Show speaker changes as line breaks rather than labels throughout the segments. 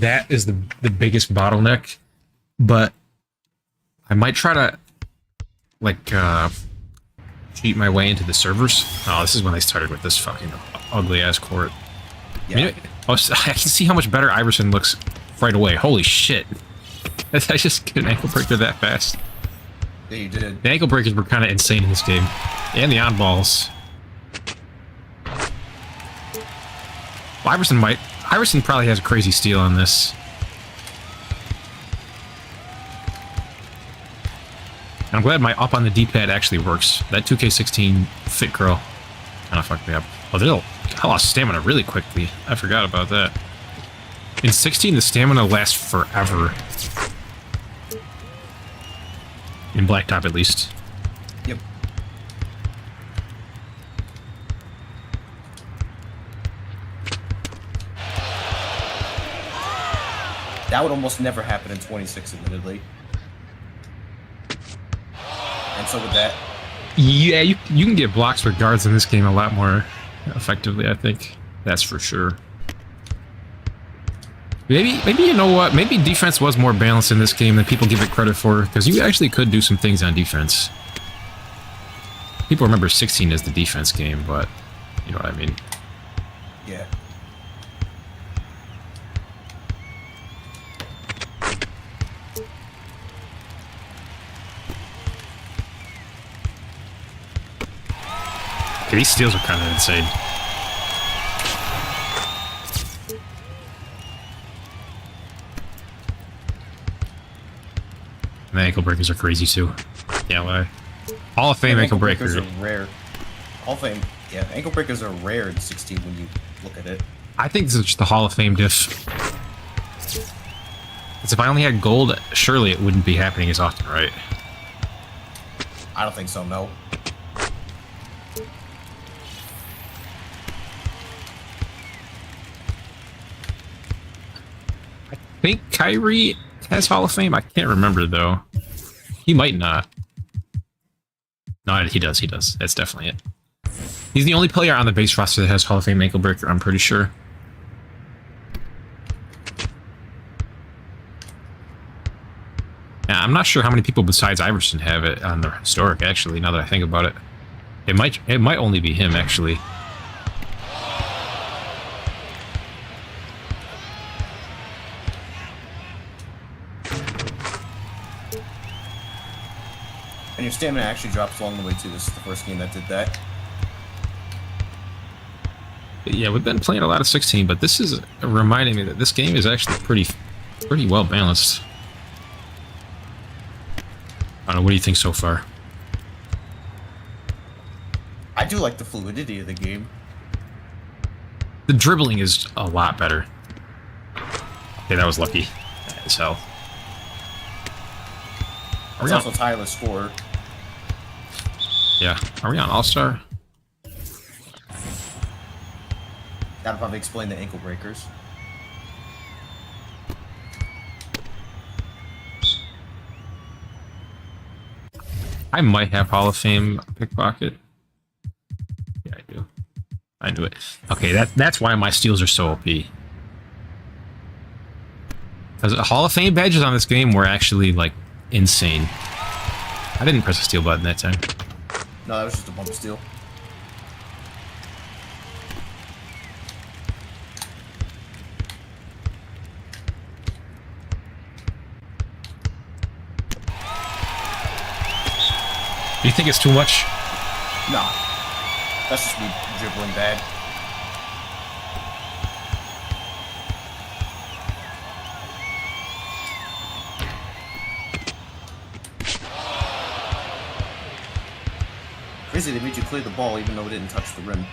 that is the biggest bottleneck, but I might try to like cheat my way into the servers. Oh, this is when they started with this fucking ugly ass court.
Yeah.
I mean, I can see how much better Iverson looks right away. Holy shit! I just get an ankle breaker that fast.
Yeah, you did.
The ankle breakers were kind of insane in this game, and the on balls. Well, Iverson probably has a crazy steal on this. And I'm glad my up on the D-pad actually works. That 2K16 fit curl kind of fucked me up. Oh, I lost stamina really quickly. I forgot about that. In 16, the stamina lasts forever. In blacktop, at least.
Yep. That would almost never happen in 26, admittedly. And so with that...
Yeah, you can get blocks with guards in this game a lot more effectively, I think. That's for sure. Maybe you know what? Maybe defense was more balanced in this game than people give it credit for, because you actually could do some things on defense. People remember 16 as the defense game, but you know what I mean.
Yeah.
Okay, these steals are kind of insane. And the ankle breakers are crazy too. Yeah, why? Hall of Fame ankle breakers
are rare. Hall of Fame, yeah, ankle breakers are rare in 16 when you look at it.
I think this is just the Hall of Fame diff. Because if I only had gold, surely it wouldn't be happening as often, right?
I don't think so, no.
I think Kyrie has Hall of Fame. I can't remember, though. He might not. No, he does. He does. That's definitely it. He's the only player on the base roster that has Hall of Fame ankle breaker, I'm pretty sure. Yeah, I'm not sure how many people besides Iverson have it on the historic, actually, now that I think about it. It might only be him, actually.
And your stamina actually drops along the way too. This is the first game that did that.
Yeah, we've been playing a lot of 16, but this is reminding me that this game is actually pretty well balanced. I don't know, what do you think so far?
I do like the fluidity of the game.
The dribbling is a lot better. Okay, that was lucky as hell.
It's also tireless scorer.
Yeah, are we on All-Star?
That'll probably explain the ankle breakers.
I might have Hall of Fame pickpocket. Yeah, I do. I knew it. Okay, that's why my steals are so OP. Because Hall of Fame badges on this game were actually, like, insane. I didn't press the steal button that time.
No, that was just a bump steal.
Do you think it's too much?
Nah. That's just me dribbling bad. Crazy, they made you clear the ball even though it didn't touch the rim.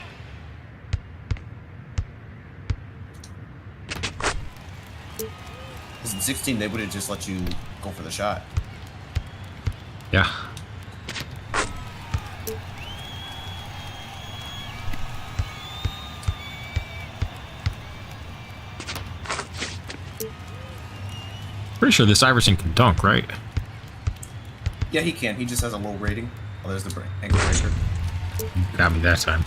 Because in 16, they would have just let you go for the shot.
Yeah. Pretty sure this Iverson can dunk, right?
Yeah, he can. He just has a low rating. Oh, there's the ankle breaker.
Got me that time.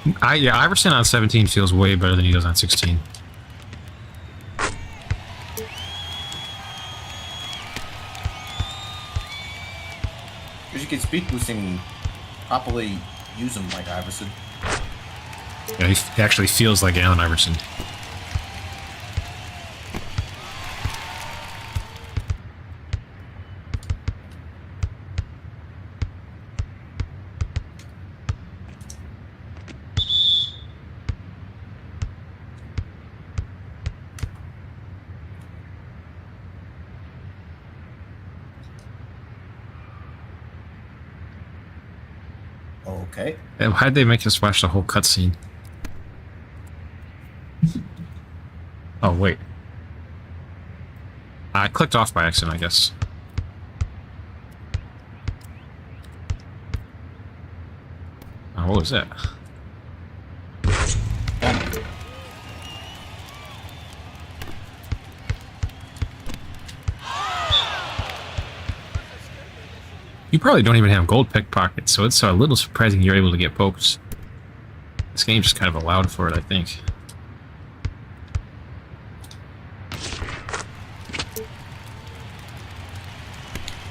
Yeah, Iverson on 17 feels way better than he does on 16.
Because you can speed boosting properly, use them like Iverson.
Yeah, he actually feels like Allen Iverson.
Okay.
Why'd they make us watch the whole cutscene? Oh, wait. I clicked off by accident, I guess. Oh, what was that? You probably don't even have gold pickpockets, so it's a little surprising you're able to get pokes. This game just kind of allowed for it, I think.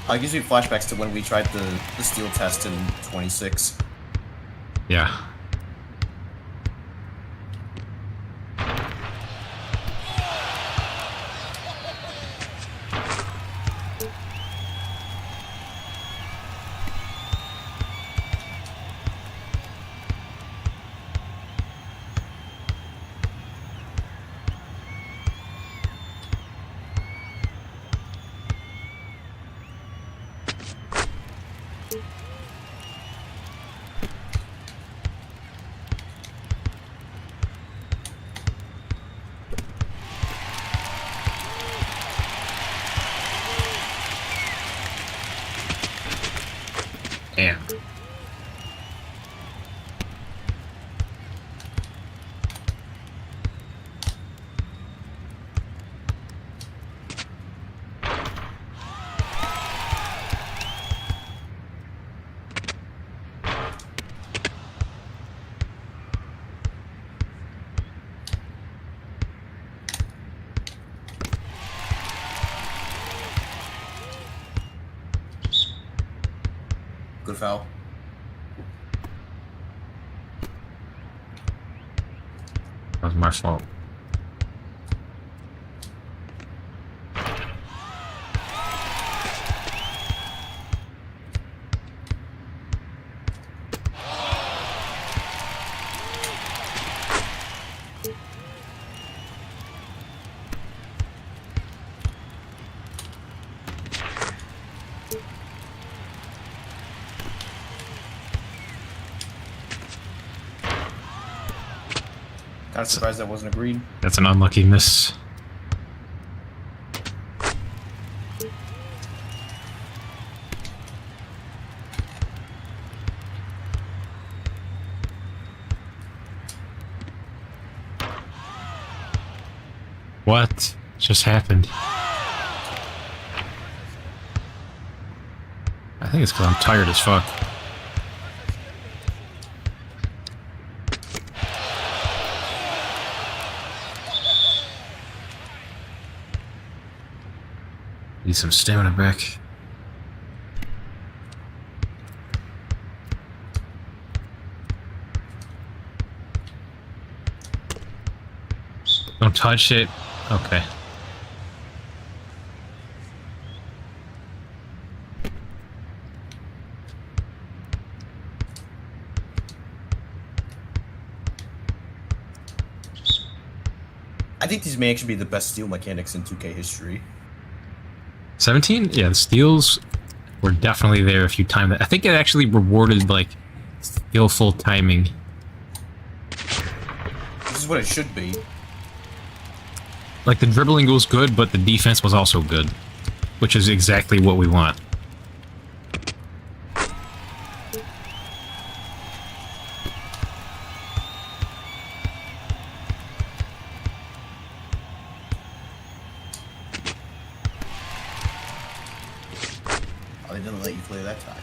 It gives me flashbacks to when we tried the steel test in 26.
Yeah. Damn.
Good foul.
That was my fault.
Kind of surprised that wasn't a green.
That's an unlucky miss. What just happened? I think it's because I'm tired as fuck. Need some stamina back. Don't touch it. Okay.
I think these may actually be the best steel mechanics in 2K history.
17? Yeah, the steals were definitely there if you timed it. I think it actually rewarded, like, skillful timing.
This is what it should be.
Like, the dribbling was good, but the defense was also good. Which is exactly what we want.
Oh, they didn't let you clear that time.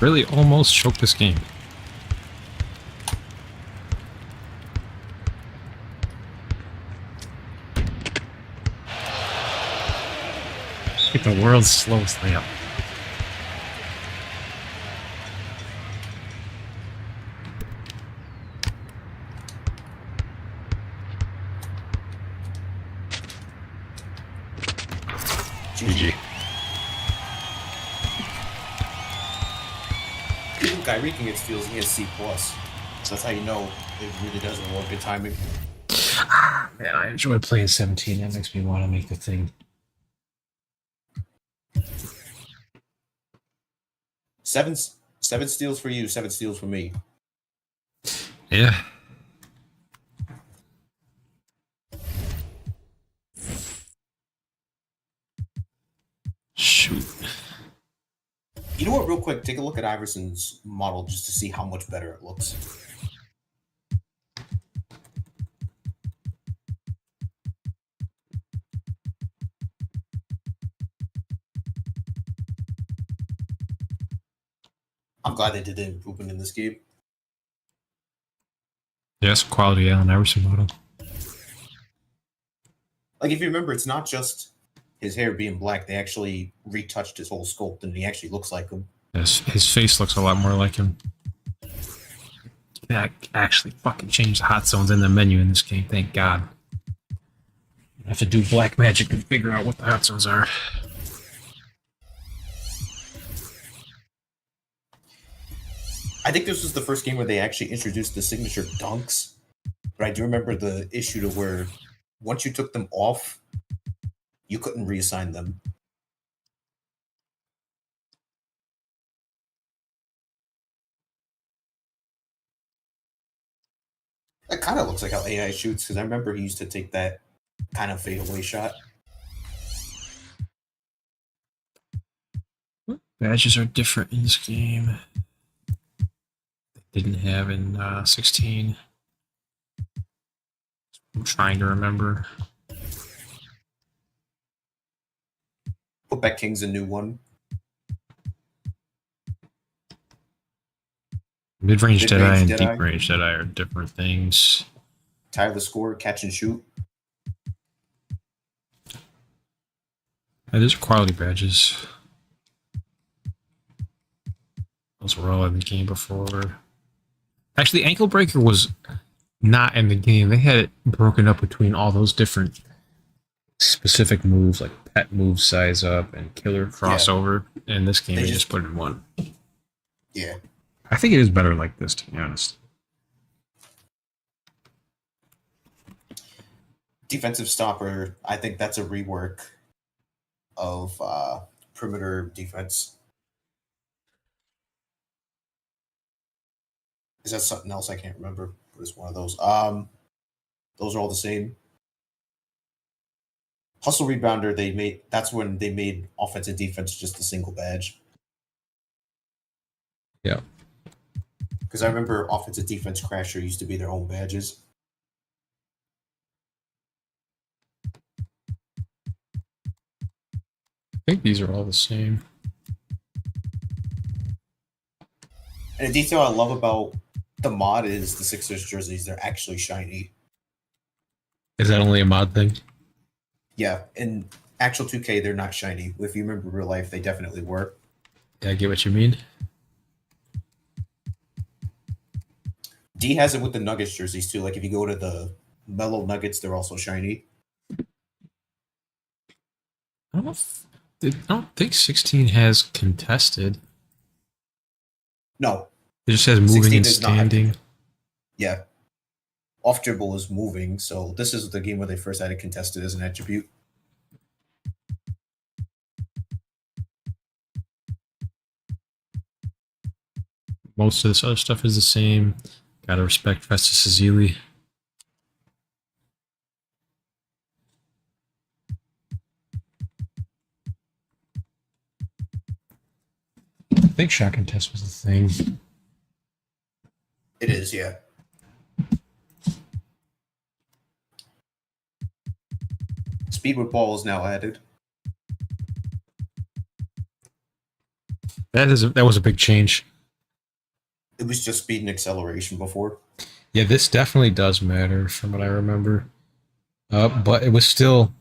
really almost choked this game. Like the world's slowest layup. GG.
Even Kyrie can get steals, he gets C+. So that's how you know it really does involve good timing.
Man, I enjoy playing 17. That makes me want to make the thing.
Seven steals for you, 7 steals for me.
Yeah. Shoot.
You know what, real quick, take a look at Iverson's model just to see how much better it looks. I'm glad they did the improvement in this game.
Yes, quality Allen Iverson model.
Like, if you remember, it's not just his hair being black. They actually retouched his whole sculpt, and he actually looks like him.
Yes, his face looks a lot more like him. That actually fucking changed the hot zones in the menu in this game, thank God. I have to do black magic to figure out what the hot zones are.
I think this was the first game where they actually introduced the signature dunks. But I do remember the issue to where once you took them off, you couldn't reassign them. That kind of looks like how AI shoots, because I remember he used to take that kind of fadeaway shot.
Badges are different in this game. They didn't have in 16. I'm trying to remember.
Put back King's a new one.
Mid-range Deadeye and
Deadeye.
deep-range Deadeye are different things.
Tie the score, catch and shoot.
These are quality badges. Those were all in the game before. Actually, Ankle Breaker was not in the game. They had it broken up between all those different specific moves, like pet move, size up, and killer crossover. Yeah. In this game, they just put it in one.
Yeah.
I think it is better like this, to be honest.
Defensive stopper, I think that's a rework of perimeter defense. Is that something else? I can't remember. But it's one of those. Those are all the same. Hustle rebounder, that's when they made offensive defense just a single badge.
Yeah.
Because I remember offensive defense crasher used to be their own badges.
I think these are all the same.
And a detail I love about the mod is the Sixers jerseys. They're actually shiny.
Is that only a mod thing?
Yeah, in actual 2K, they're not shiny. If you remember real life, they definitely were.
Yeah, I get what you mean.
D has it with the Nuggets jerseys too. Like if you go to the Mellow Nuggets, they're also shiny.
I don't think 16 has contested.
No.
It just has moving and standing.
Yeah. Off dribble is moving, so this is the game where they first added contested as an attribute.
Most of this other stuff is the same. Gotta respect Festus Ezeli. I think shot contest was the thing.
It is, yeah. Speed with ball is now added.
That was a big change.
It was just speed and acceleration before.
Yeah, this definitely does matter from what I remember. But it was still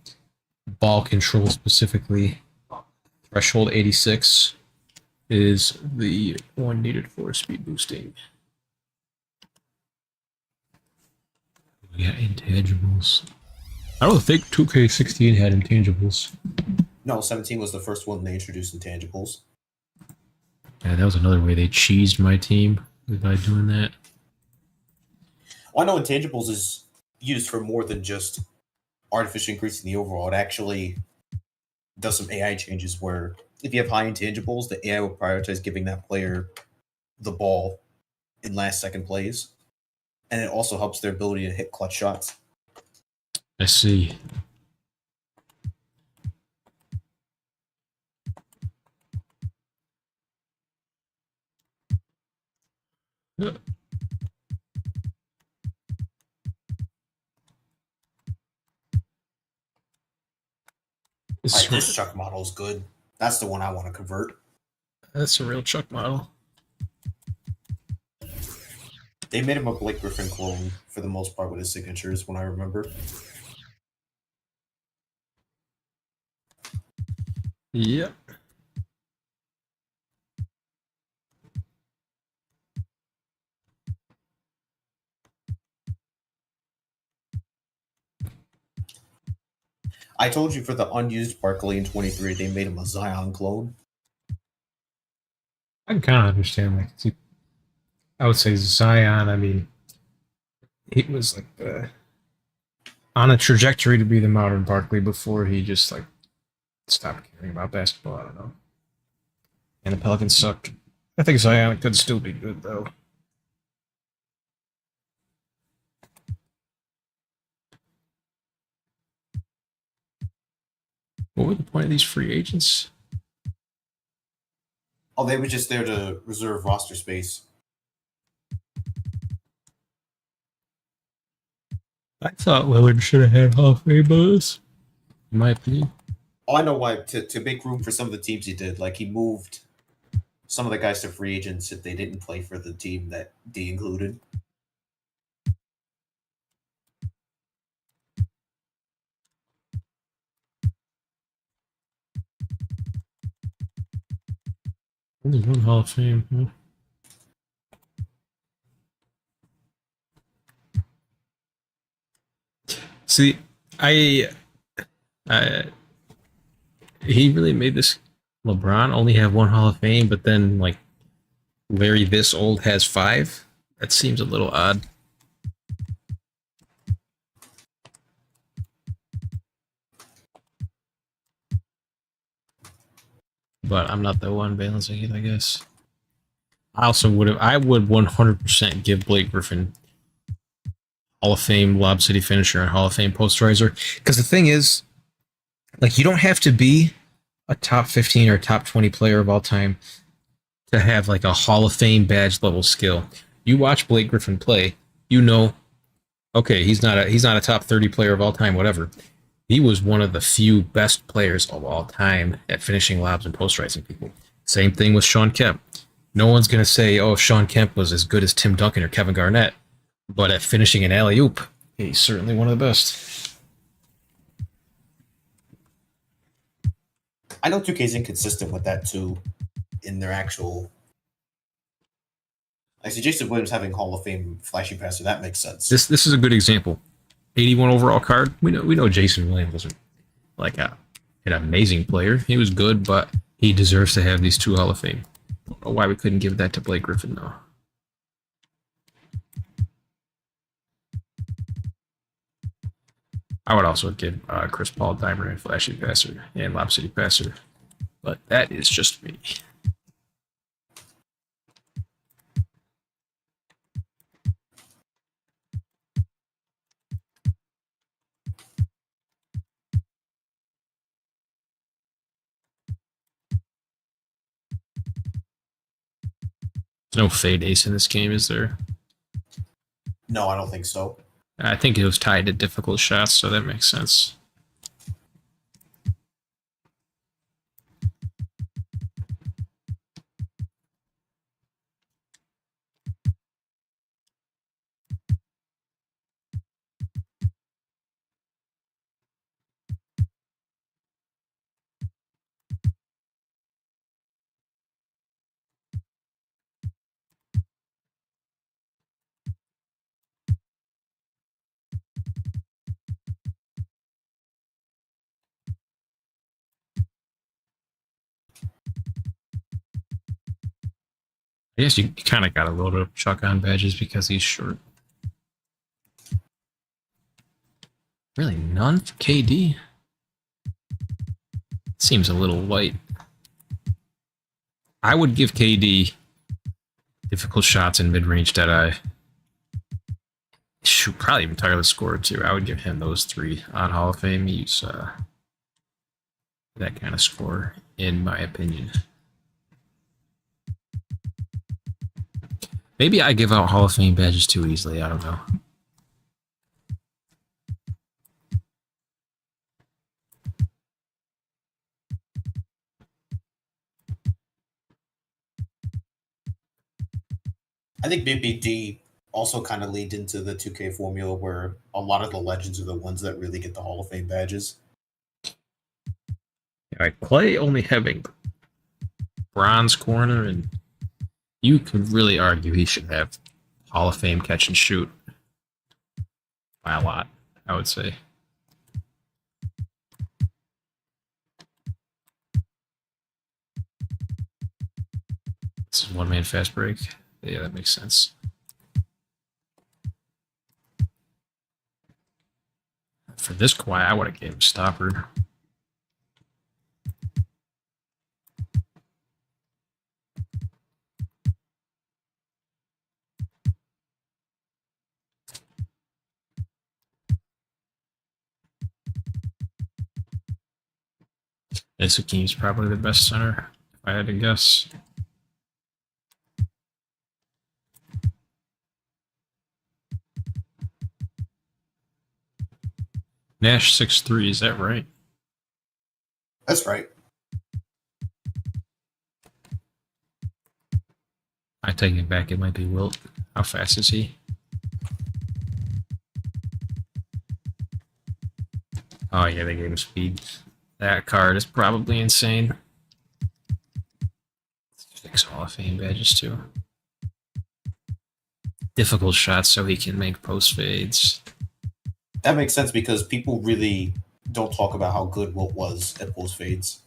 ball control specifically. Threshold 86 is the one needed for speed boosting. We got intangibles. I don't think 2K16 had intangibles.
No, 17 was the first one they introduced intangibles.
Yeah, that was another way they cheesed my team by doing that.
Well, I know intangibles is used for more than just artificially increasing the overall. It actually does some AI changes where if you have high intangibles, the AI will prioritize giving that player the ball in last second plays. And it also helps their ability to hit clutch shots.
I see.
This Chuck model is good. That's the one I want to convert.
That's a real Chuck model.
They made him a Blake Griffin clone for the most part with his signatures, when I remember.
Yep.
I told you for the unused Barkley in 23, they made him a Zion clone.
I can kind of understand that. See, I would say Zion. I mean, he was like on a trajectory to be the modern Barkley before he just like stopped caring about basketball. I don't know. And the Pelicans sucked. I think Zion could still be good though. What was the point of these free agents?
Oh, they were just there to reserve roster space.
I thought Lillard should have had Hall of Fame bonus, in my opinion.
Oh, I know why. To make room for some of the teams he did. Like, he moved some of the guys to free agents if they didn't play for the team that D included.
Only one Hall of Fame. Huh? See, I he really made this LeBron only have one Hall of Fame, but then like Larry this old has 5. That seems a little odd. But I'm not the one balancing it, I guess. I would 100% give Blake Griffin Hall of Fame Lob City finisher and Hall of Fame posterizer. Because the thing is, like, you don't have to be a top 15 or top 20 player of all time to have like a Hall of Fame badge level skill. You watch Blake Griffin play, you know, okay, he's not a top 30 player of all time, whatever. He was one of the few best players of all time at finishing lobs and posterizing people. Same thing with Sean Kemp. No one's gonna say, oh, Sean Kemp was as good as Tim Duncan or Kevin Garnett, but at finishing an alley oop, he's certainly one of the best.
I know 2K's inconsistent with that too, in their actual. I see Jason Williams having Hall of Fame flashy passer. That makes sense.
This is a good example. 81 overall card. We know Jason Williams wasn't like an amazing player. He was good, but he deserves to have these 2 Hall of Fame. I don't know why we couldn't give that to Blake Griffin though. I would also give Chris Paul Diamond and Flashy Passer and Lob City Passer, but that is just me. There's no fade ace in this game, is there?
No, I don't think so.
I think it was tied to difficult shots, so that makes sense. I guess you kind of got to load up Chuck on badges because he's short. Really, none for KD? Seems a little light. I would give KD difficult shots in mid-range Deadeye. Shoot, probably even tireless scorer too. I would give him those 3 on Hall of Fame. He's that kind of score, in my opinion. Maybe I give out Hall of Fame badges too easily. I don't know.
I think BBD also kind of leaned into the 2K formula where a lot of the legends are the ones that really get the Hall of Fame badges.
Like Clay only having bronze corner, and you could really argue he should have Hall of Fame catch and shoot by a lot, I would say. This is one man fast break. Yeah, that makes sense. For this Kawhi, I would have gave him stopper. This Hakeem's probably the best center, if I had to guess. Nash 6'3", is that right?
That's right.
I take it back, it might be Wilt. How fast is he? Oh yeah, they gave him speed. That card is probably insane. 6 Hall of Fame badges too. Difficult shots so he can make post fades.
That makes sense because people really don't talk about how good Wilt was at post fades.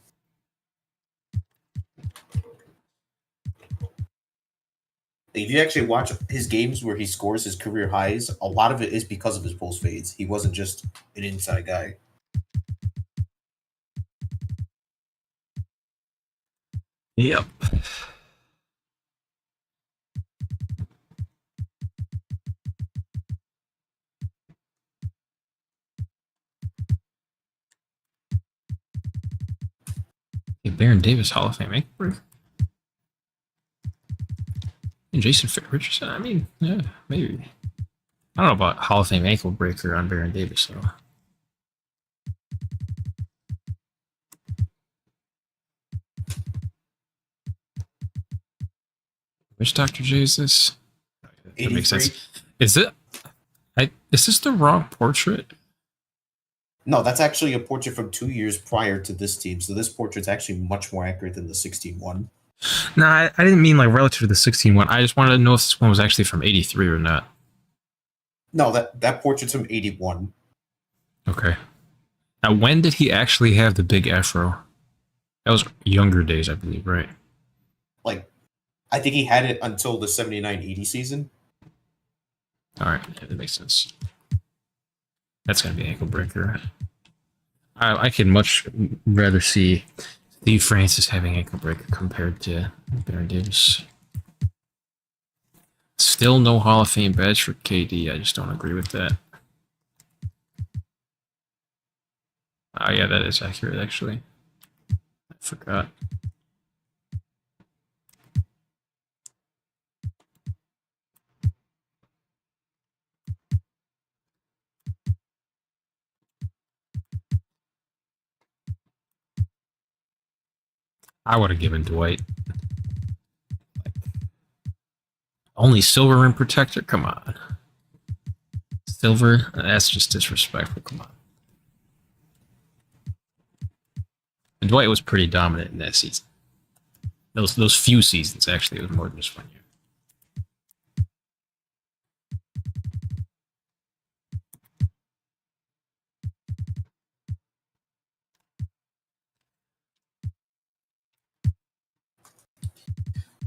If you actually watch his games where he scores his career highs, a lot of it is because of his post fades. He wasn't just an inside guy.
Yep. Hey, Baron Davis Hall of Fame ankle and Jason Richardson. I mean, yeah, maybe. I don't know about Hall of Fame ankle breaker on Baron Davis though. Which Dr. J is this? That makes sense. Is it? Is this the wrong portrait?
No, that's actually a portrait from 2 years prior to this team. So this portrait's actually much more accurate than the 16-1.
No, I didn't mean like relative to the 16-1. I just wanted to know if this one was actually from 83 or not.
No, that portrait's from 81.
Okay. Now, when did he actually have the big afro? That was younger days, I believe, right?
Like, I think he had it until the 79-80 season.
All right, yeah, that makes sense. That's going to be ankle breaker. I could much rather see Steve Francis having ankle breaker compared to Baron Davis. Still no Hall of Fame badge for KD. I just don't agree with that. Oh, yeah, that is accurate, actually. I forgot. I would have given Dwight. Only silver rim protector? Come on. Silver? That's just disrespectful. Come on. And Dwight was pretty dominant in that season. Those few seasons, actually, it was more than just 1 year.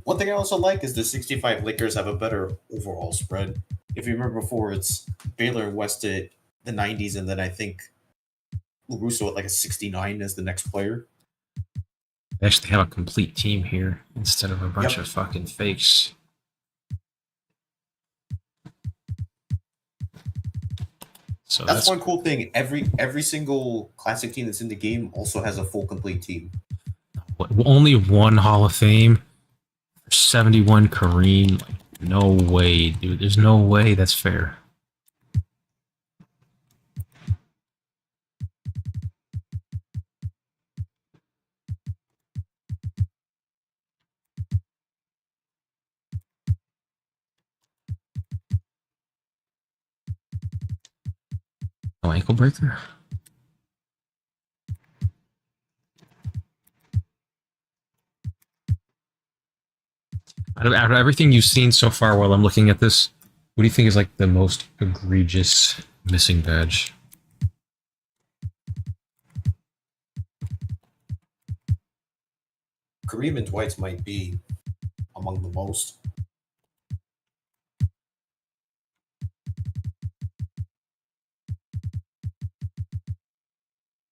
One thing I also like is the 65 Lakers have a better overall spread. If you remember before, it's Baylor and West at the 90s, and then I think LaRusso at like a 69 as the next player.
They actually have a complete team here instead of a bunch
Yep.
of fucking fakes. So
That's one cool thing. Every single classic team that's in the game also has a full complete team.
only one Hall of Fame, 71 Kareem. Like, no way, dude. There's no way that's fair. No ankle breaker. Out of everything you've seen so far while I'm looking at this, what do you think is like the most egregious missing badge?
Kareem and Dwight's might be among the most.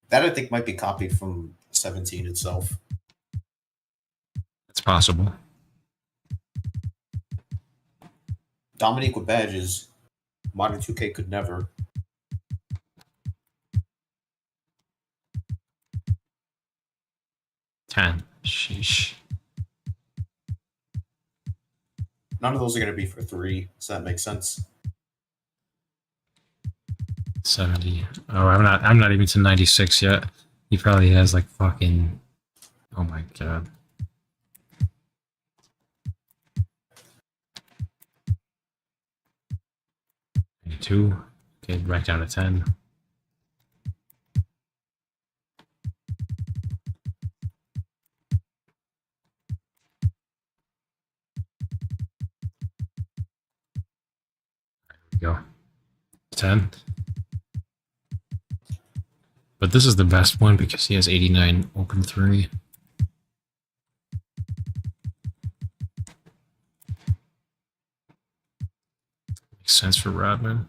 That I think might be copied from 17 itself.
It's possible.
Dominique with badges, Modern 2K could never.
Ten. Sheesh.
None of those are going to be for 3, so that makes sense.
70. Oh, I'm not even to 96 yet. He probably has like fucking. Oh my god. 2. Okay, right down to 10. There we go. 10. But this is the best one because he has 89 open 3. Makes sense for Rodman.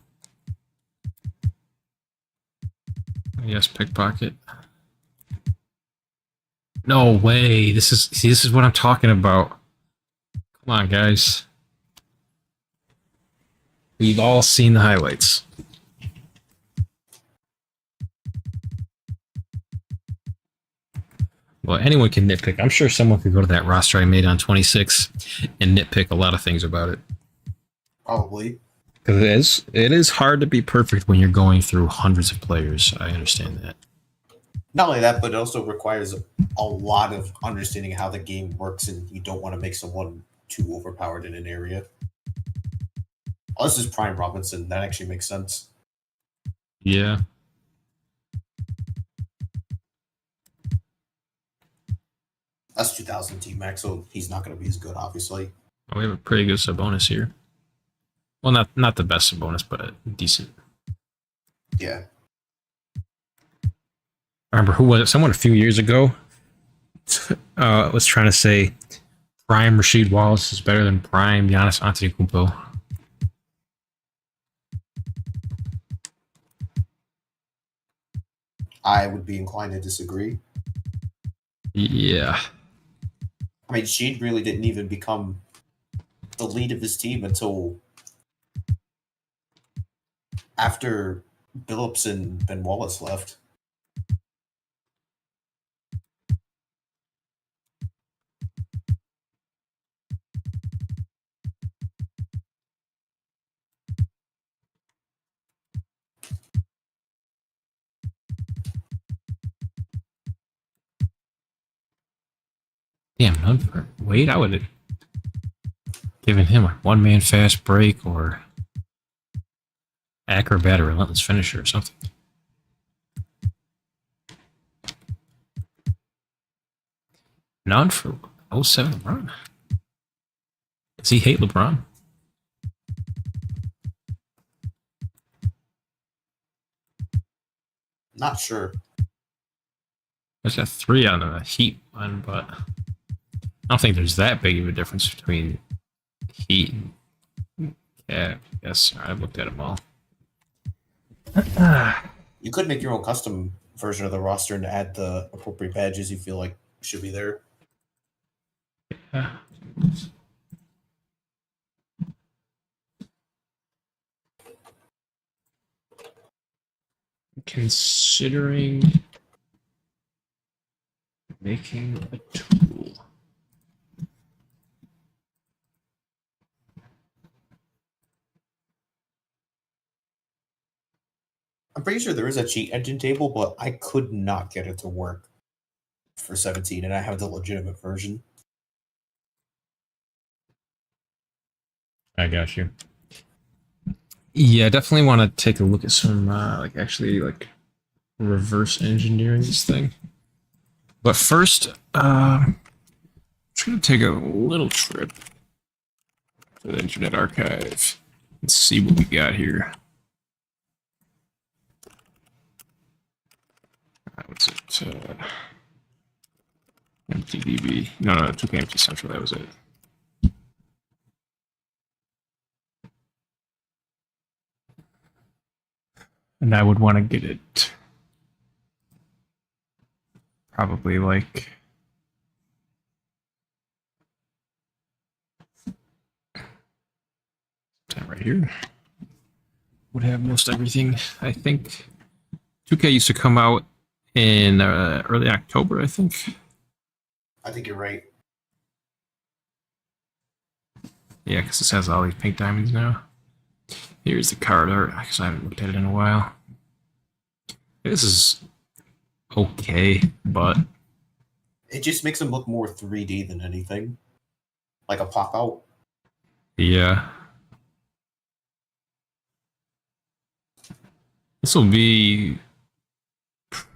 Yes, pickpocket. No way. This is what I'm talking about. Come on, guys. We've all seen the highlights. Well, anyone can nitpick. I'm sure someone could go to that roster I made on 26 and nitpick a lot of things about it.
Probably.
Because it is hard to be perfect when you're going through hundreds of players. I understand that.
Not only that, but it also requires a lot of understanding how the game works, and you don't want to make someone too overpowered in an area. Oh, this is Prime Robinson. That actually makes sense.
Yeah.
That's 2000 T-Max, so he's not going to be as good, obviously.
Well, we have a pretty good Sabonis here. Well, not the best Sabonis, but decent.
Yeah.
I remember who was it? Someone a few years ago was trying to say Prime Rasheed Wallace is better than Prime Giannis Antetokounmpo.
I would be inclined to disagree.
Yeah.
I mean, Sheed really didn't even become the lead of his team until after Billups and Ben Wallace left.
Damn, none for Wade. I would have given him a one-man fast break or acrobat or relentless finisher or something. None for 07 LeBron. Does he hate LeBron?
Not sure.
There's a 3 on the Heat one, but don't think there's that big of a difference between Heat and Cav. Yes, I looked at them all.
You could make your own custom version of the roster and add the appropriate badges you feel like should be there.
Considering making a tool.
I'm pretty sure there is a cheat engine table, but I could not get it to work for 17, and I have the legitimate version.
I got you. Yeah, definitely want to take a look at some actually reverse engineering this thing. But first, I'm trying to take a little trip to the Internet Archive and see what we got here. What's it? MTDB. No, 2K Empty Central. That was it. And I would want to get it probably like right here. Would have most everything. I think 2K used to come out in early October, I think.
I think you're right.
Yeah, because this has all these pink diamonds now. Here's the card art, because I haven't looked at it in a while. This is okay, but
it just makes them look more 3D than anything. Like a pop out.
Yeah. This will be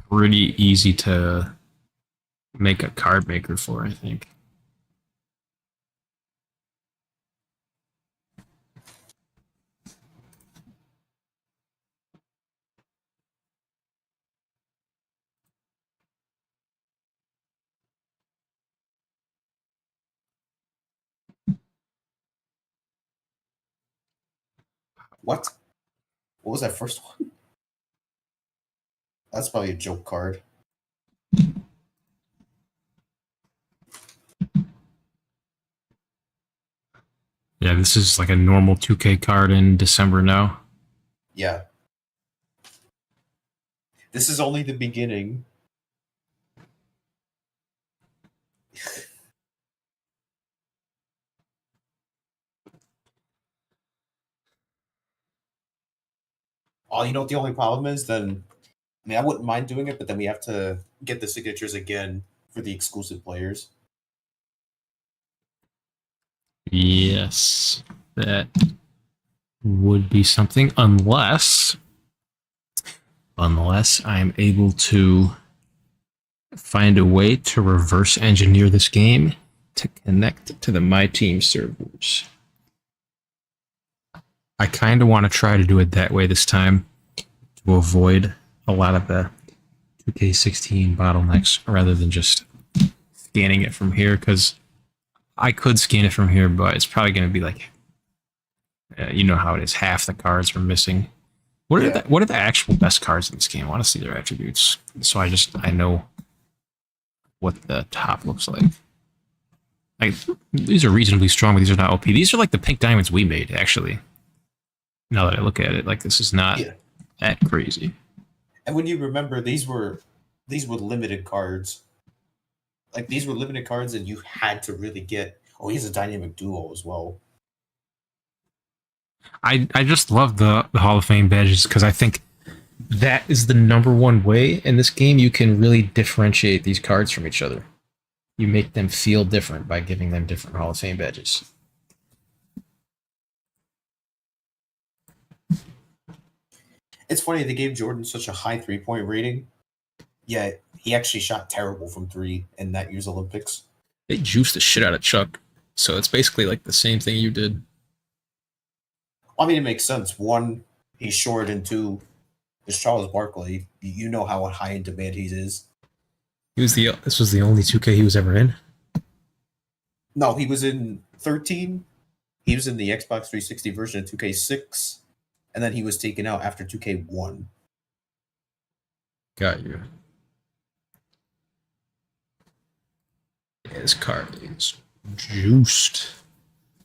pretty easy to make a card maker for, I think.
What? What was that first one? That's probably a joke card.
Yeah, this is like a normal 2K card in December now.
Yeah. This is only the beginning. Oh, you know what the only problem is? Then, I mean, I wouldn't mind doing it, but then we have to get the signatures again for the exclusive players.
Yes, that would be something, unless I'm able to find a way to reverse engineer this game to connect to the My Team servers. I kind of want to try to do it that way this time to avoid a lot of the 2K16 bottlenecks rather than just scanning it from here, because I could scan it from here, but it's probably going to be like, you know how it is, half the cards are missing. What are the actual best cards in this game? I want to see their attributes, so I know what the top looks like. Like, these are reasonably strong, but these are not OP. These are like the pink diamonds we made, actually. Now that I look at it, like, this is not that crazy.
And when you remember, these were limited cards. Like, these were limited cards, and you had to really get. Oh, he has a dynamic duo as well.
I just love the Hall of Fame badges because I think that is the number one way in this game you can really differentiate these cards from each other. You make them feel different by giving them different Hall of Fame badges.
It's funny they gave Jordan such a high 3-point rating, yet he actually shot terrible from 3 in that year's Olympics.
They juiced the shit out of Chuck, so it's basically like the same thing you did.
I mean, it makes sense. 1, he's short, and 2, it's Charles Barkley. You know how high in demand he is.
This was the only 2K he was ever in.
No, he was in 13. He was in the Xbox 360 version of 2K6, and then he was taken out after 2K1.
Got you. Yeah, this card is juiced.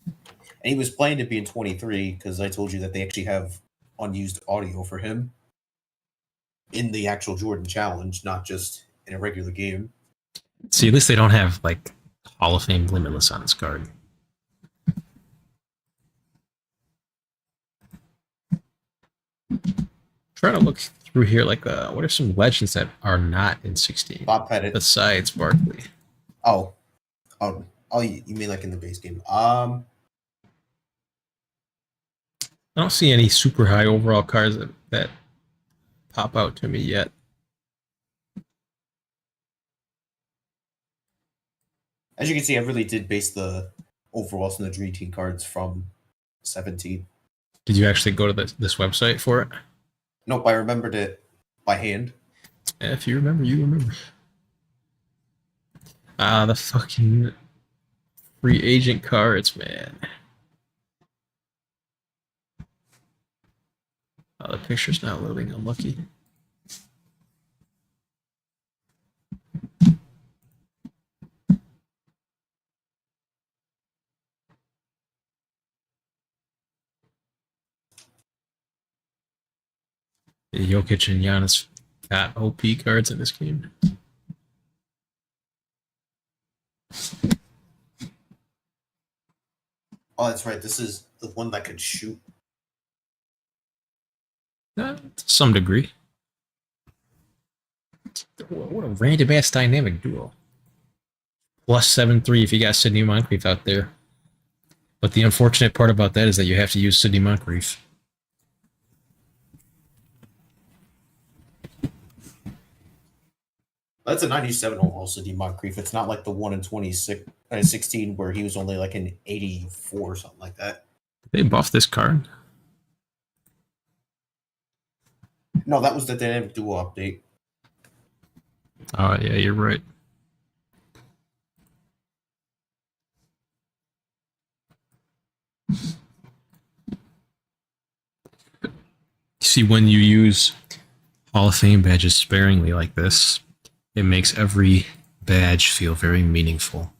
And he was playing to be in 23 because I told you that they actually have unused audio for him in the actual Jordan Challenge, not just in a regular game.
See, at least they don't have like Hall of Fame Limitless on this card. Trying to look through here, like, what are some legends that are not in 16
Bob Pettit.
besides Barkley?
Oh, you mean like in the base game?
I don't see any super high overall cards that pop out to me yet.
As you can see, I really did base the overalls and the Dream Team cards from 17.
Did you actually go to this website for it?
Nope, I remembered it by hand.
If you remember, you remember. The fucking free agent cards, man. Oh, the picture's not loading. Unlucky. Jokic and Giannis got OP cards in this game.
Oh, that's right. This is the one that could shoot.
To some degree. What a random ass dynamic duo. Plus 7-3 if you got Sidney Moncrief out there. But the unfortunate part about that is that you have to use Sidney Moncrief.
That's a 97 overall Sidney Moncrief. It's not like the one in 16 where he was only like an 84 or something like that.
Did they buff this card?
No, that was the dynamic duo update.
Oh, yeah, you're right. See, when you use Hall of Fame badges sparingly like this, it makes every badge feel very meaningful.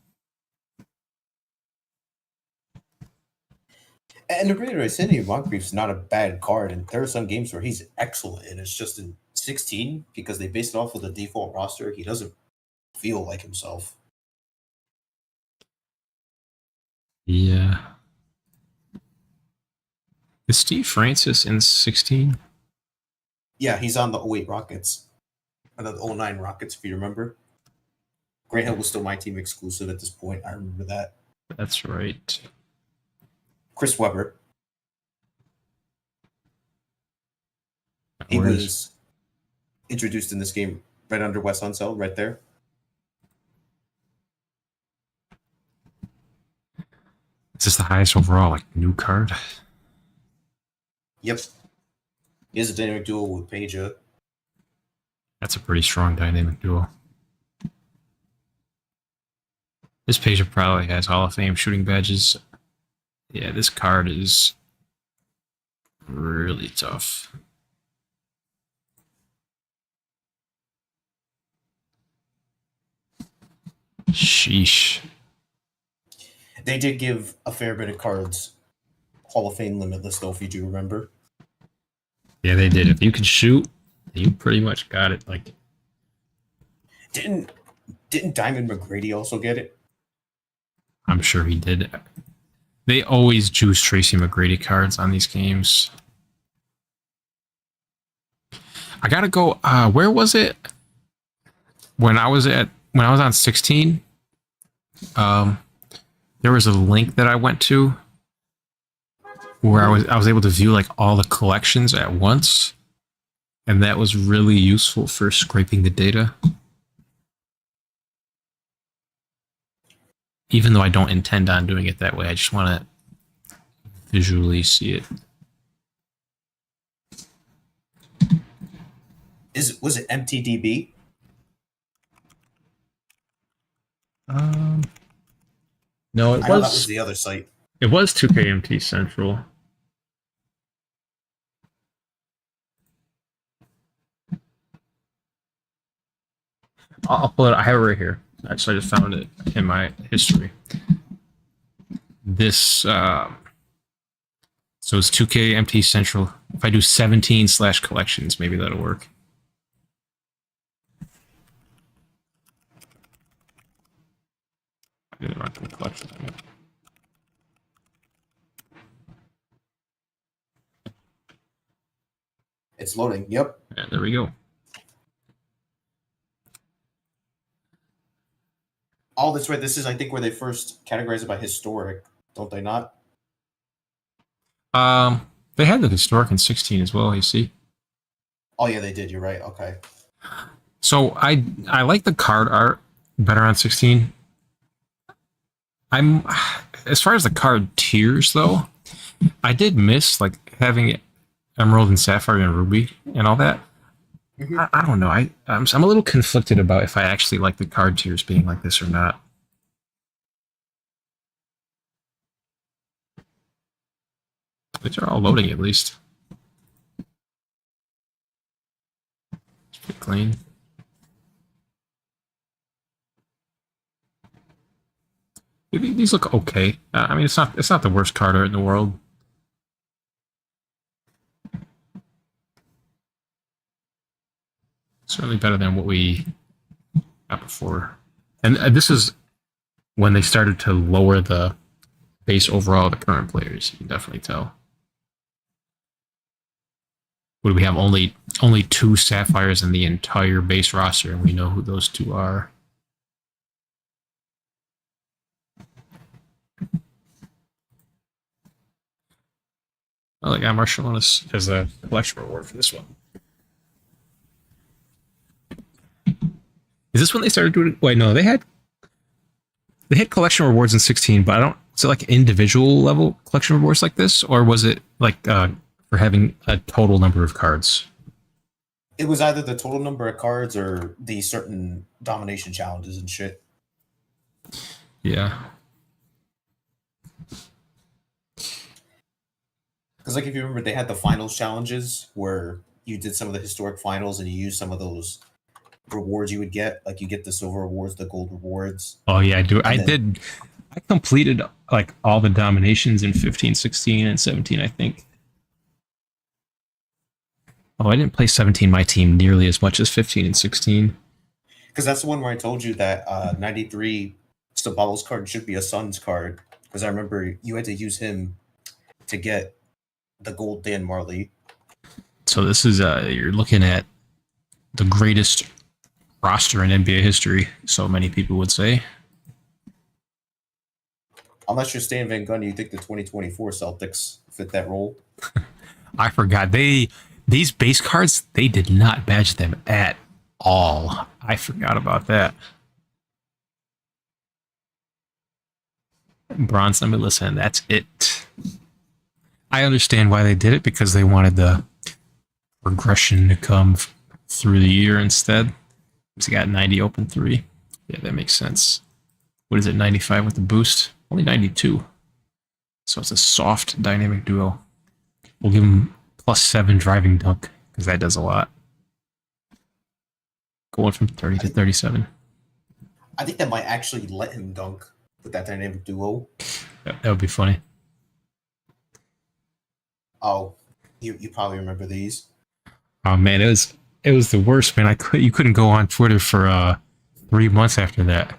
And to reiterate, Sidney Moncrief's not a bad card, and there are some games where he's excellent, and it's just in 16, because they based it off of the default roster, he doesn't feel like himself.
Yeah. Is Steve Francis in 16?
Yeah, he's on the 08 Rockets. Or the 09 Rockets, if you remember. Grant Hill was still my team exclusive at this point. I remember that.
That's right.
Chris Webber. He was introduced in this game right under Wes Unseld, right there.
Is this the highest overall, like, new card?
Yep. He has a dynamic duo with Peja.
That's a pretty strong dynamic duo. This page probably has Hall of Fame shooting badges. Yeah, this card is really tough. Sheesh.
They did give a fair bit of cards Hall of Fame limitless, though, if you do remember.
Yeah, they did. If you can shoot, you pretty much got it. Like,
Didn't Diamond McGrady also get it?
I'm sure he did. They always juice Tracy McGrady cards on these games. I gotta go. Where was it? When I was on 16, there was a link that I went to where I was able to view like all the collections at once, and that was really useful for scraping the data. Even though I don't intend on doing it that way, I just want to visually see it.
Was it MTDB?
No,
I know that was the other site.
it was 2KMT Central. I'll pull it. I have it right here. Actually, I just found it in my history. This so it's 2KMT Central. If I do 17/collections, maybe that'll work. I didn't run to the collection.
It's loading. Yep.
Yeah, there we go.
Oh, that's right. This is, I think, where they first categorized it by historic, don't they not?
They had the historic in 16 as well. You see.
Oh yeah, they did. You're right. Okay.
So I like the card art better on 16. I'm as far as the card tiers though, I did miss like having Emerald and Sapphire and Ruby and all that.
Mm-hmm.
I don't know. I'm a little conflicted about if I actually like the card tiers being like this or not. These are all loading at least. It's pretty clean. These look okay. I mean, it's not the worst card art in the world. Certainly better than what we got before. And this is when they started to lower the base overall of the current players. You can definitely tell. What do we have? Only 2 Sapphires in the entire base roster, and we know who those 2 are. Oh, I got Marshall as a collection reward for this one. Is this when they started doing? Wait, no, they had collection rewards in 16, but I don't. Is it like individual level collection rewards like this, or was it like for having a total number of cards?
It was either the total number of cards or the certain domination challenges and shit.
Yeah.
Because, like, if you remember, they had the finals challenges where you did some of the historic finals and you used some of those rewards you would get. Like, you get the silver rewards, the gold rewards.
Oh, yeah, I do. I completed, like, all the dominations in 15, 16, and 17, I think. Oh, I didn't play 17, my team, nearly as much as 15 and 16.
Because that's the one where I told you that 93 Sabalos card should be a Suns card. Because I remember you had to use him to get the gold Dan Marley.
So this is you're looking at the greatest roster in NBA history, so many people would say.
Unless you're Stan Van Gundy, you think the 2024 Celtics fit that role?
I forgot. These base cards, they did not badge them at all. I forgot about that. Bronze, let me listen. That's it. I understand why they did it, because they wanted the progression to come through the year instead. So you got 90 open 3. Yeah, that makes sense. What is it, 95 with the boost? Only 92. So it's a soft dynamic duo. We'll give him +7 driving dunk, because that does a lot. Going from 30 to 37.
I think that might actually let him dunk with that dynamic duo.
That would be funny.
Oh, you probably remember these.
Oh man, it was the worst, man. You couldn't go on Twitter for 3 months after that.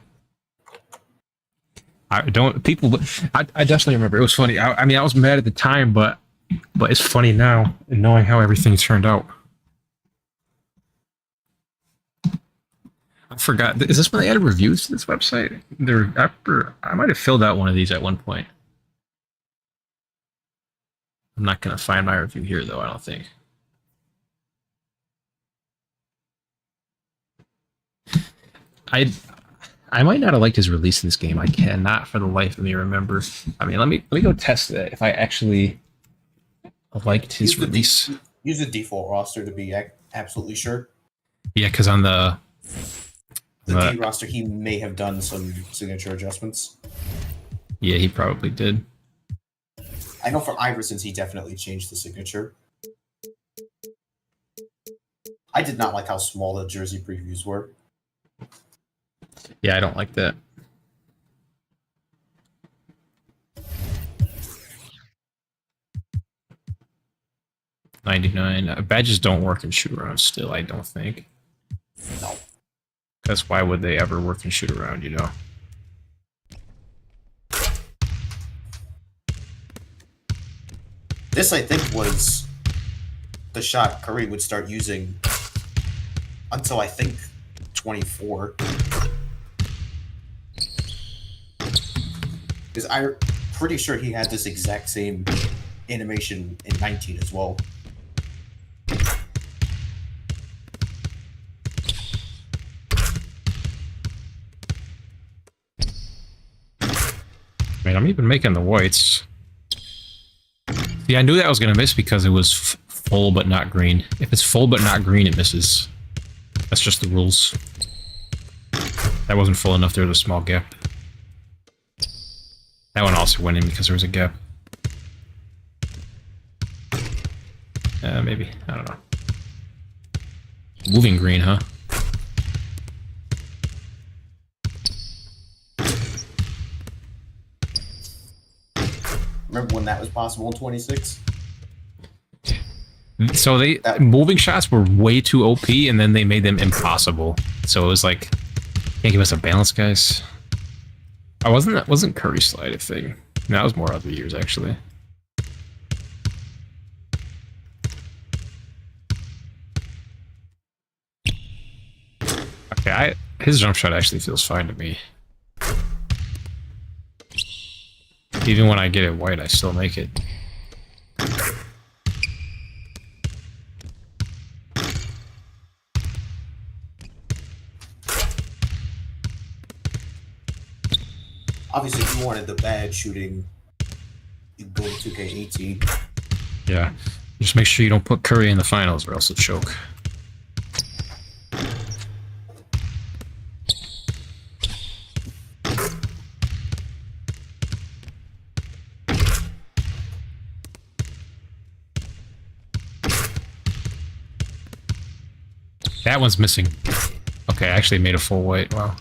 I definitely remember. It was funny. I mean, I was mad at the time, but it's funny now, and knowing how everything turned out. I forgot. Is this when they added reviews to this website? I might have filled out one of these at one point. I'm not going to find my review here, though, I don't think. I might not have liked his release in this game. I cannot for the life of me remember. I mean, let me go test it if I actually liked his release.
Use the default roster to be absolutely sure.
Yeah, because on the
D roster, he may have done some signature adjustments.
Yeah, he probably did.
I know for Iverson's, he definitely changed the signature. I did not like how small the jersey previews were.
Yeah, I don't like that. $99. Badges don't work in shoot around still, I don't think.
No.
That's why would they ever work in shoot around, you know?
This, I think, was the shot Curry would start using until, I think, 24. Because I'm pretty sure he had this exact same animation in 19 as well.
Man, I'm even making the whites. See, I knew that was going to miss because it was full but not green. If it's full but not green, it misses. That's just the rules. That wasn't full enough, there was a small gap. That one also went in because there was a gap. Maybe. I don't know. Moving green, huh?
Remember when that was possible in 26?
So moving shots were way too OP, and then they made them impossible. So it was like, can't give us a balance, guys. Wasn't Curry slide a thing? No, that was more other years actually. Okay, his jump shot actually feels fine to me. Even when I get it white, I still make it.
Obviously, if you wanted the bad shooting, you go to 2K18.
Yeah, just make sure you don't put Curry in the finals or else it'll choke. That one's missing. Okay, I actually made a full white. Wow.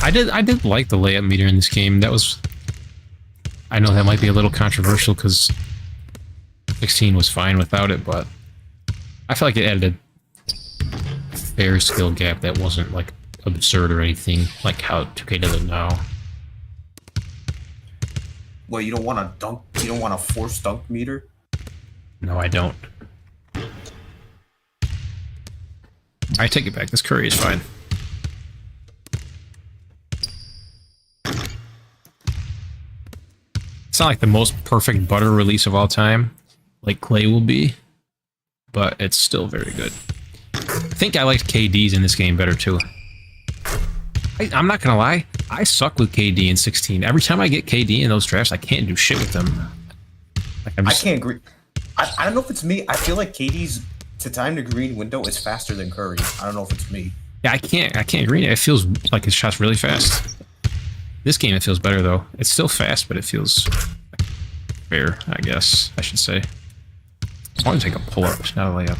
I did like the layup meter in this game. That was... I know that might be a little controversial because 16 was fine without it, but I feel like it added a fair skill gap that wasn't like absurd or anything like how 2K does it now.
Well, you don't want a dunk. You don't want a forced dunk meter.
No, I don't. I take it back. This Curry is fine. It's not like the most perfect butter release of all time, like Clay will be, but it's still very good. I think I liked KD's in this game better too. I'm not gonna lie, I suck with KD in 16. Every time I get KD in those drafts, I can't do shit with them. Like
I can't agree. I don't know if it's me. I feel like KD's to time to green window is faster than Curry. I don't know if it's me.
Yeah, I can't green it. It feels like his shot's really fast. This game, it feels better, though. It's still fast, but it feels fair, I guess, I should say. I want to take a pull-up, not a layup.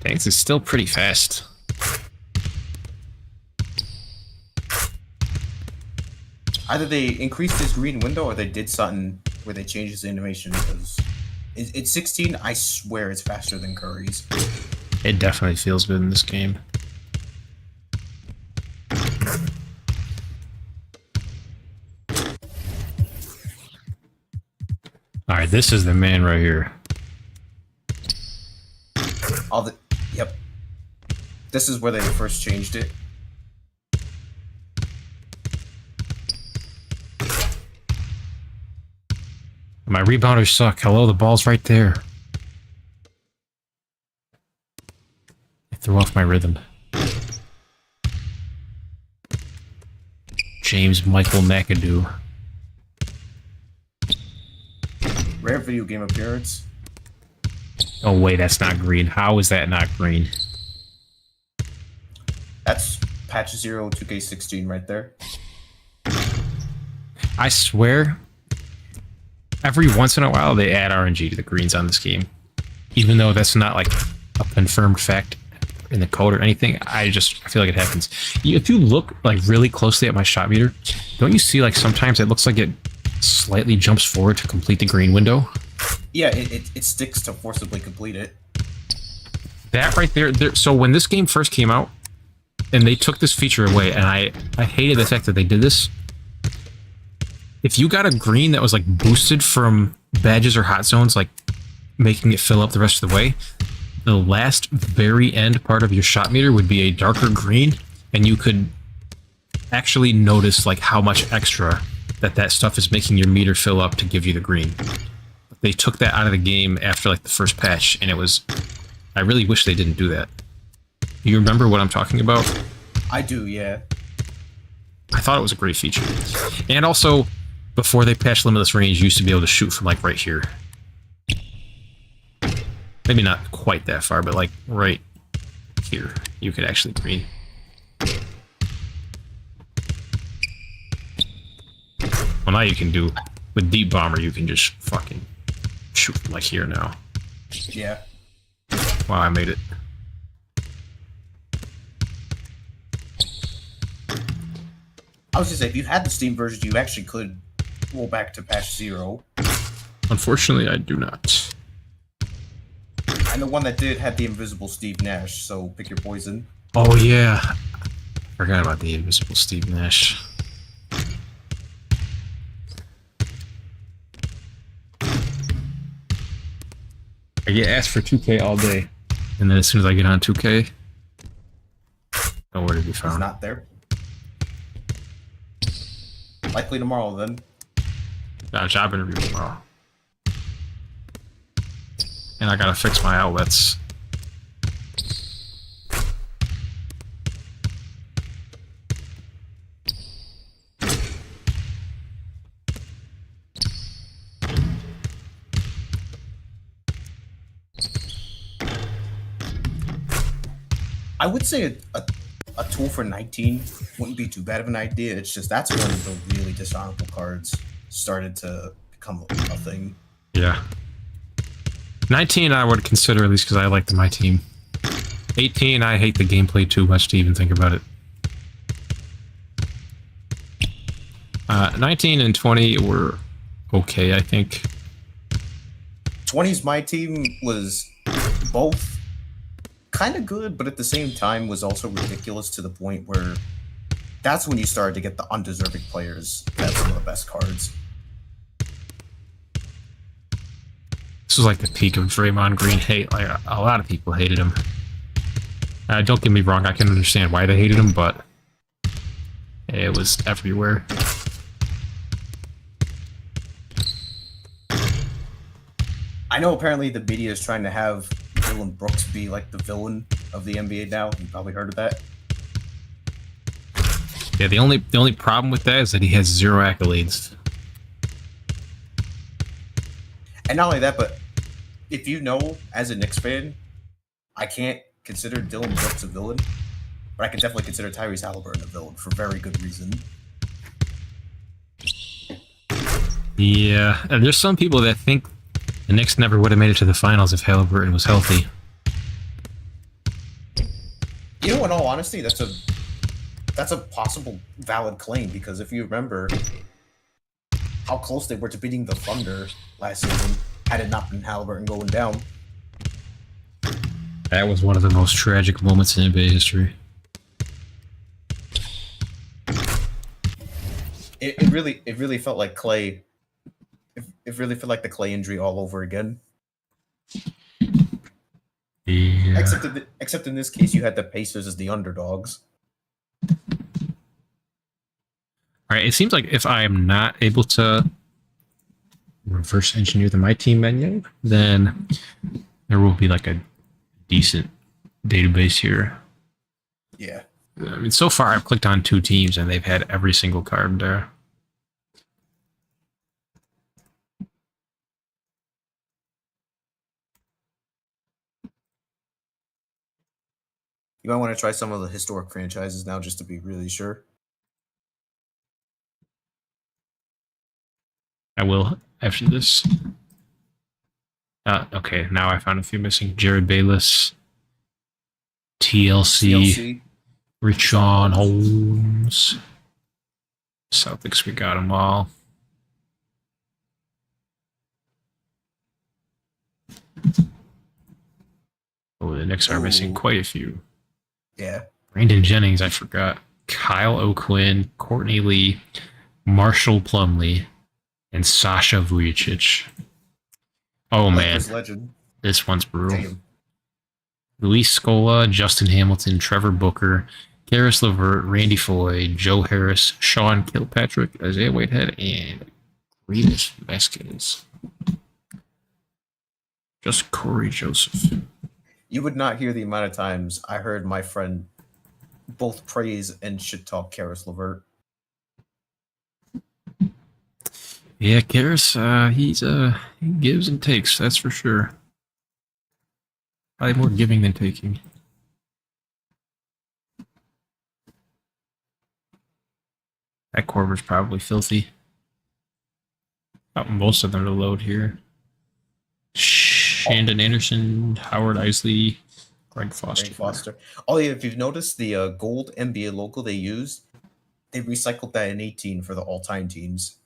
Dang, this is still pretty fast.
Either they increased his green window or they did something where they changed his animation because... It's 16, I swear it's faster than Curry's.
It definitely feels good in this game. Alright, this is the man right here.
Yep. This is where they first changed it.
My rebounders suck. Hello, the ball's right there. I threw off my rhythm. James Michael McAdoo.
Rare video game appearance.
Oh wait, that's not green. How is that not green?
That's patch 0 2K16 right there.
I swear, every once in a while they add RNG to the greens on this game. Even though that's not like a confirmed fact in the code or anything, I feel like it happens. If you look like really closely at my shot meter, don't you see like sometimes it looks like it slightly jumps forward to complete the green window?
Yeah, it sticks to forcibly complete it.
That right there, so when this game first came out, and they took this feature away, and I hated the fact that they did this. If you got a green that was like boosted from badges or hot zones, like making it fill up the rest of the way, the last very end part of your shot meter would be a darker green, and you could actually notice like how much extra that stuff is making your meter fill up to give you the green. They took that out of the game after like the first patch, and it was... I really wish they didn't do that. You remember what I'm talking about?
I do, yeah.
I thought it was a great feature. And also, before they patched Limitless Range, you used to be able to shoot from like right here. Maybe not quite that far, but like right here, you could actually green. Well, now you can do, with Deep Bomber, you can just fucking shoot from like here now.
Yeah.
Wow, I made it.
I was gonna say, if you had the Steam version, you actually could roll back to patch 0.
Unfortunately, I do not.
And the one that did had the invisible Steve Nash, so pick your poison.
Oh yeah, forgot about the invisible Steve Nash. I get asked for 2K all day, and then as soon as I get on 2K, nowhere to be
It's
found.
not there. Likely tomorrow, then.
Got a job interview tomorrow. And I gotta fix my outlets.
I would say a tool for 19 wouldn't be too bad of an idea. It's just that's when the really dishonorable cards started to become a thing.
Yeah. 19 I would consider, at least because I like my team. 18 I hate the gameplay too much to even think about it. 19 and 20 were okay, I think.
20's my team was both kind of good, but at the same time was also ridiculous to the point where that's when you started to get the undeserving players that have some of the best cards.
This was like the peak of Draymond Green hate. Like a lot of people hated him. Don't get me wrong, I can understand why they hated him, but it was everywhere.
I know apparently the media is trying to have Dylan Brooks be like the villain of the NBA now. You probably heard of that.
Yeah, the only problem with that is that he has 0 accolades.
And not only that, but if you know, as a Knicks fan, I can't consider Dylan Brooks a villain, but I can definitely consider Tyrese Halliburton a villain for very good reason.
Yeah, and there's some people that think the Knicks never would have made it to the finals if Halliburton was healthy.
You know, in all honesty, that's a possible valid claim, because if you remember how close they were to beating the Thunder last season, had it not been Halliburton going down.
That was one of the most tragic moments in NBA history.
It really felt like Clay. It really felt like the Clay injury all over again.
Yeah.
Except in this case, you had the Pacers as the underdogs.
Alright, it seems like if I am not able to reverse engineer the My Team menu, then there will be like a decent database here.
Yeah.
I mean, so far I've clicked on 2 teams and they've had every single card there.
You might want to try some of the historic franchises now just to be really sure.
I will after this. Okay, now I found a few missing. Jared Bayless, TLC,
TLC.
Richaun Holmes. Celtics, we got them all. Oh, the Knicks are missing quite a few.
Yeah.
Brandon Jennings, I forgot. Kyle O'Quinn, Courtney Lee, Marshall Plumlee, and Sasha Vujicic. Oh, man.
Legend.
This one's brutal.
Damn.
Luis Scola, Justin Hamilton, Trevor Booker, Karis LeVert, Randy Foy, Joe Harris, Sean Kilpatrick, Isaiah Whitehead, and Revis Vasquez. Just Corey Joseph.
You would not hear the amount of times I heard my friend both praise and shit talk Karis LeVert.
Yeah, Karis, he gives and takes, that's for sure. Probably more giving than taking. That Corver's probably filthy. Got most of them to load here. Shandon Anderson, Howard Isley, Greg Foster.
Oh yeah, if you've noticed the gold NBA logo they used, they recycled that in 18 for the all-time teams.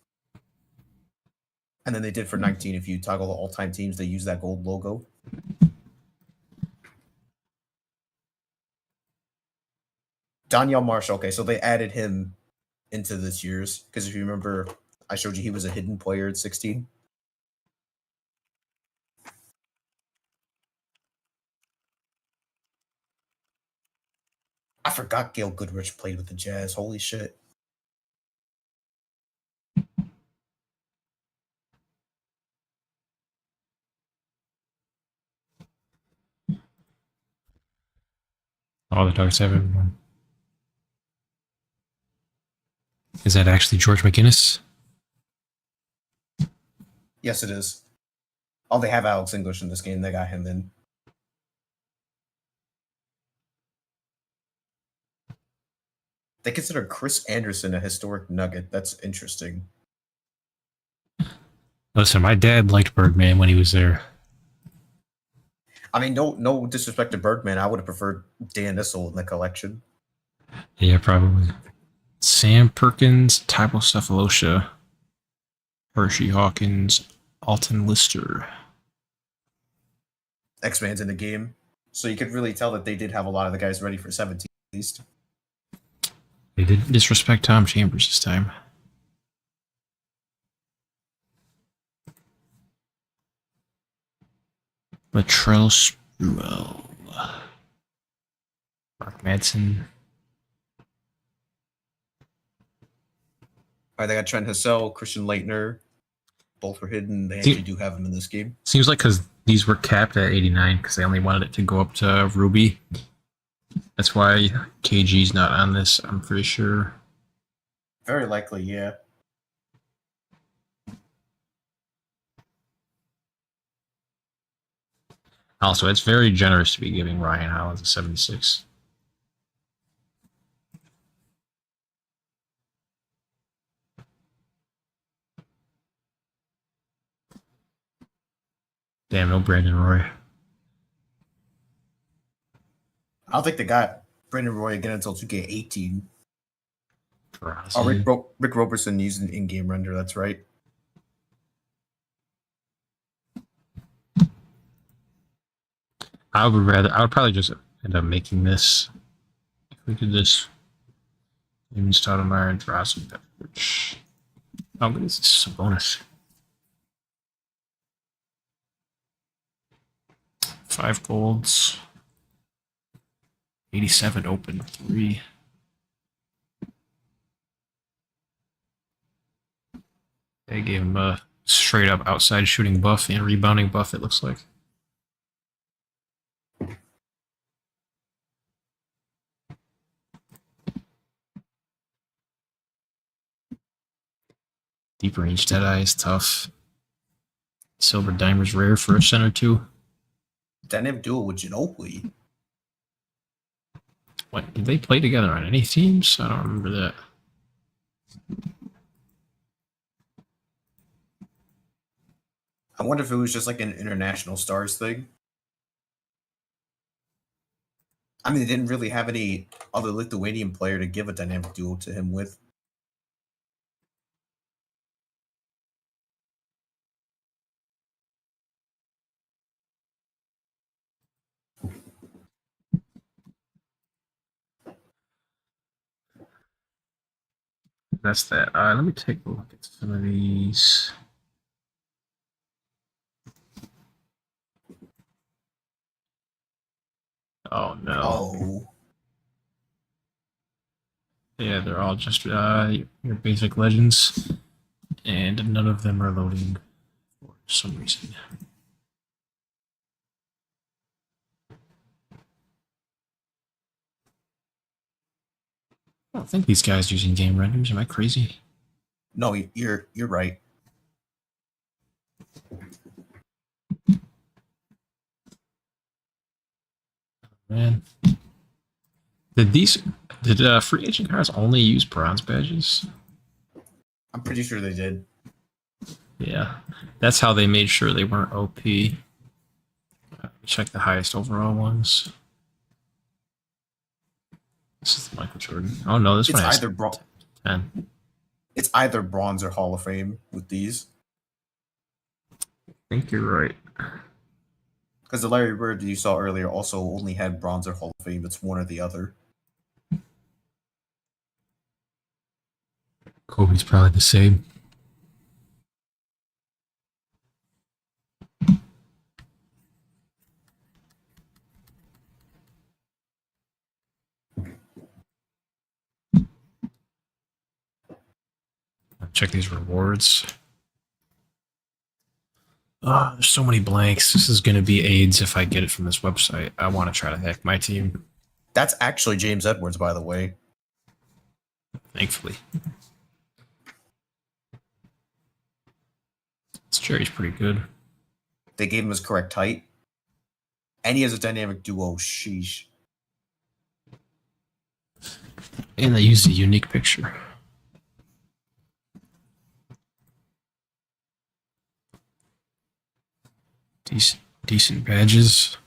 And then they did for 19. If you toggle the all-time teams, they use that gold logo. Danielle Marshall. Okay, so they added him into this year's because if you remember, I showed you he was a hidden player at 16. I forgot Gail Goodrich played with the Jazz. Holy shit.
All the Ducks have everyone. Is that actually George McGinnis?
Yes, it is. Oh, they have Alex English in this game. They got him in. They consider Chris Anderson a historic nugget. That's interesting.
Listen, my dad liked Bergman when he was there.
I mean, no disrespect to Bergman. I would have preferred Dan Issel in the collection.
Yeah, probably. Sam Perkins, Tybo Cephalosha, Hershey Hawkins, Alton Lister.
X-Man's in the game. So you could really tell that they did have a lot of the guys ready for 17 at least.
They didn't disrespect Tom Chambers this time. Latrell Sprewell. Mark Madsen.
All right, they got Trent Hassell, Christian Leitner. Both were hidden. They actually do have them in this game.
Seems like because these were capped at 89 because they only wanted it to go up to Ruby. That's why KG's not on this, I'm pretty sure.
Very likely, yeah.
Also, it's very generous to be giving Ryan Hollins a 76. Damn, no Brandon Roy.
I don't think they got Brandon Roy again until 2K18.
Oh,
Rick Roberson used an in-game render, that's right.
I would probably just end up making this. If we did this. Even Stoudemire and Drazen Petrovic. Oh, but this is a bonus. 5 golds. 87 open. 3. They gave him a straight up outside shooting buff and rebounding buff, it looks like. Deep range Deadeye is tough. Silver Dimer's rare for a center too.
Dynamic duo with Ginobili.
What, did they play together on any teams? I don't remember that.
I wonder if it was just like an international stars thing. I mean, they didn't really have any other Lithuanian player to give a dynamic duo to him with.
That's that. Let me take a look at some of these. Oh no.
Oh,
Yeah, they're all just your basic legends, and none of them are loading for some reason. I don't think these guys using game renders. Am I crazy?
no, you're right.
Man, did free agent cards only use bronze badges?
I'm pretty sure they did.
Yeah, that's how they made sure they weren't OP. Check the highest overall ones. This is Michael Jordan. Oh no, this
It's
one has
either
10.
it's either bronze or Hall of Fame with these.
I think you're right.
Because the Larry Bird that you saw earlier also only had bronze or Hall of Fame. It's one or the other.
Kobe's probably the same. Check these rewards. Oh, there's so many blanks. This is going to be AIDS if I get it from this website. I want to try to hack my team.
That's actually James Edwards, by the way.
Thankfully. This Jerry's pretty good.
They gave him his correct height. And he has a dynamic duo. Sheesh.
And they used a unique picture. Decent badges.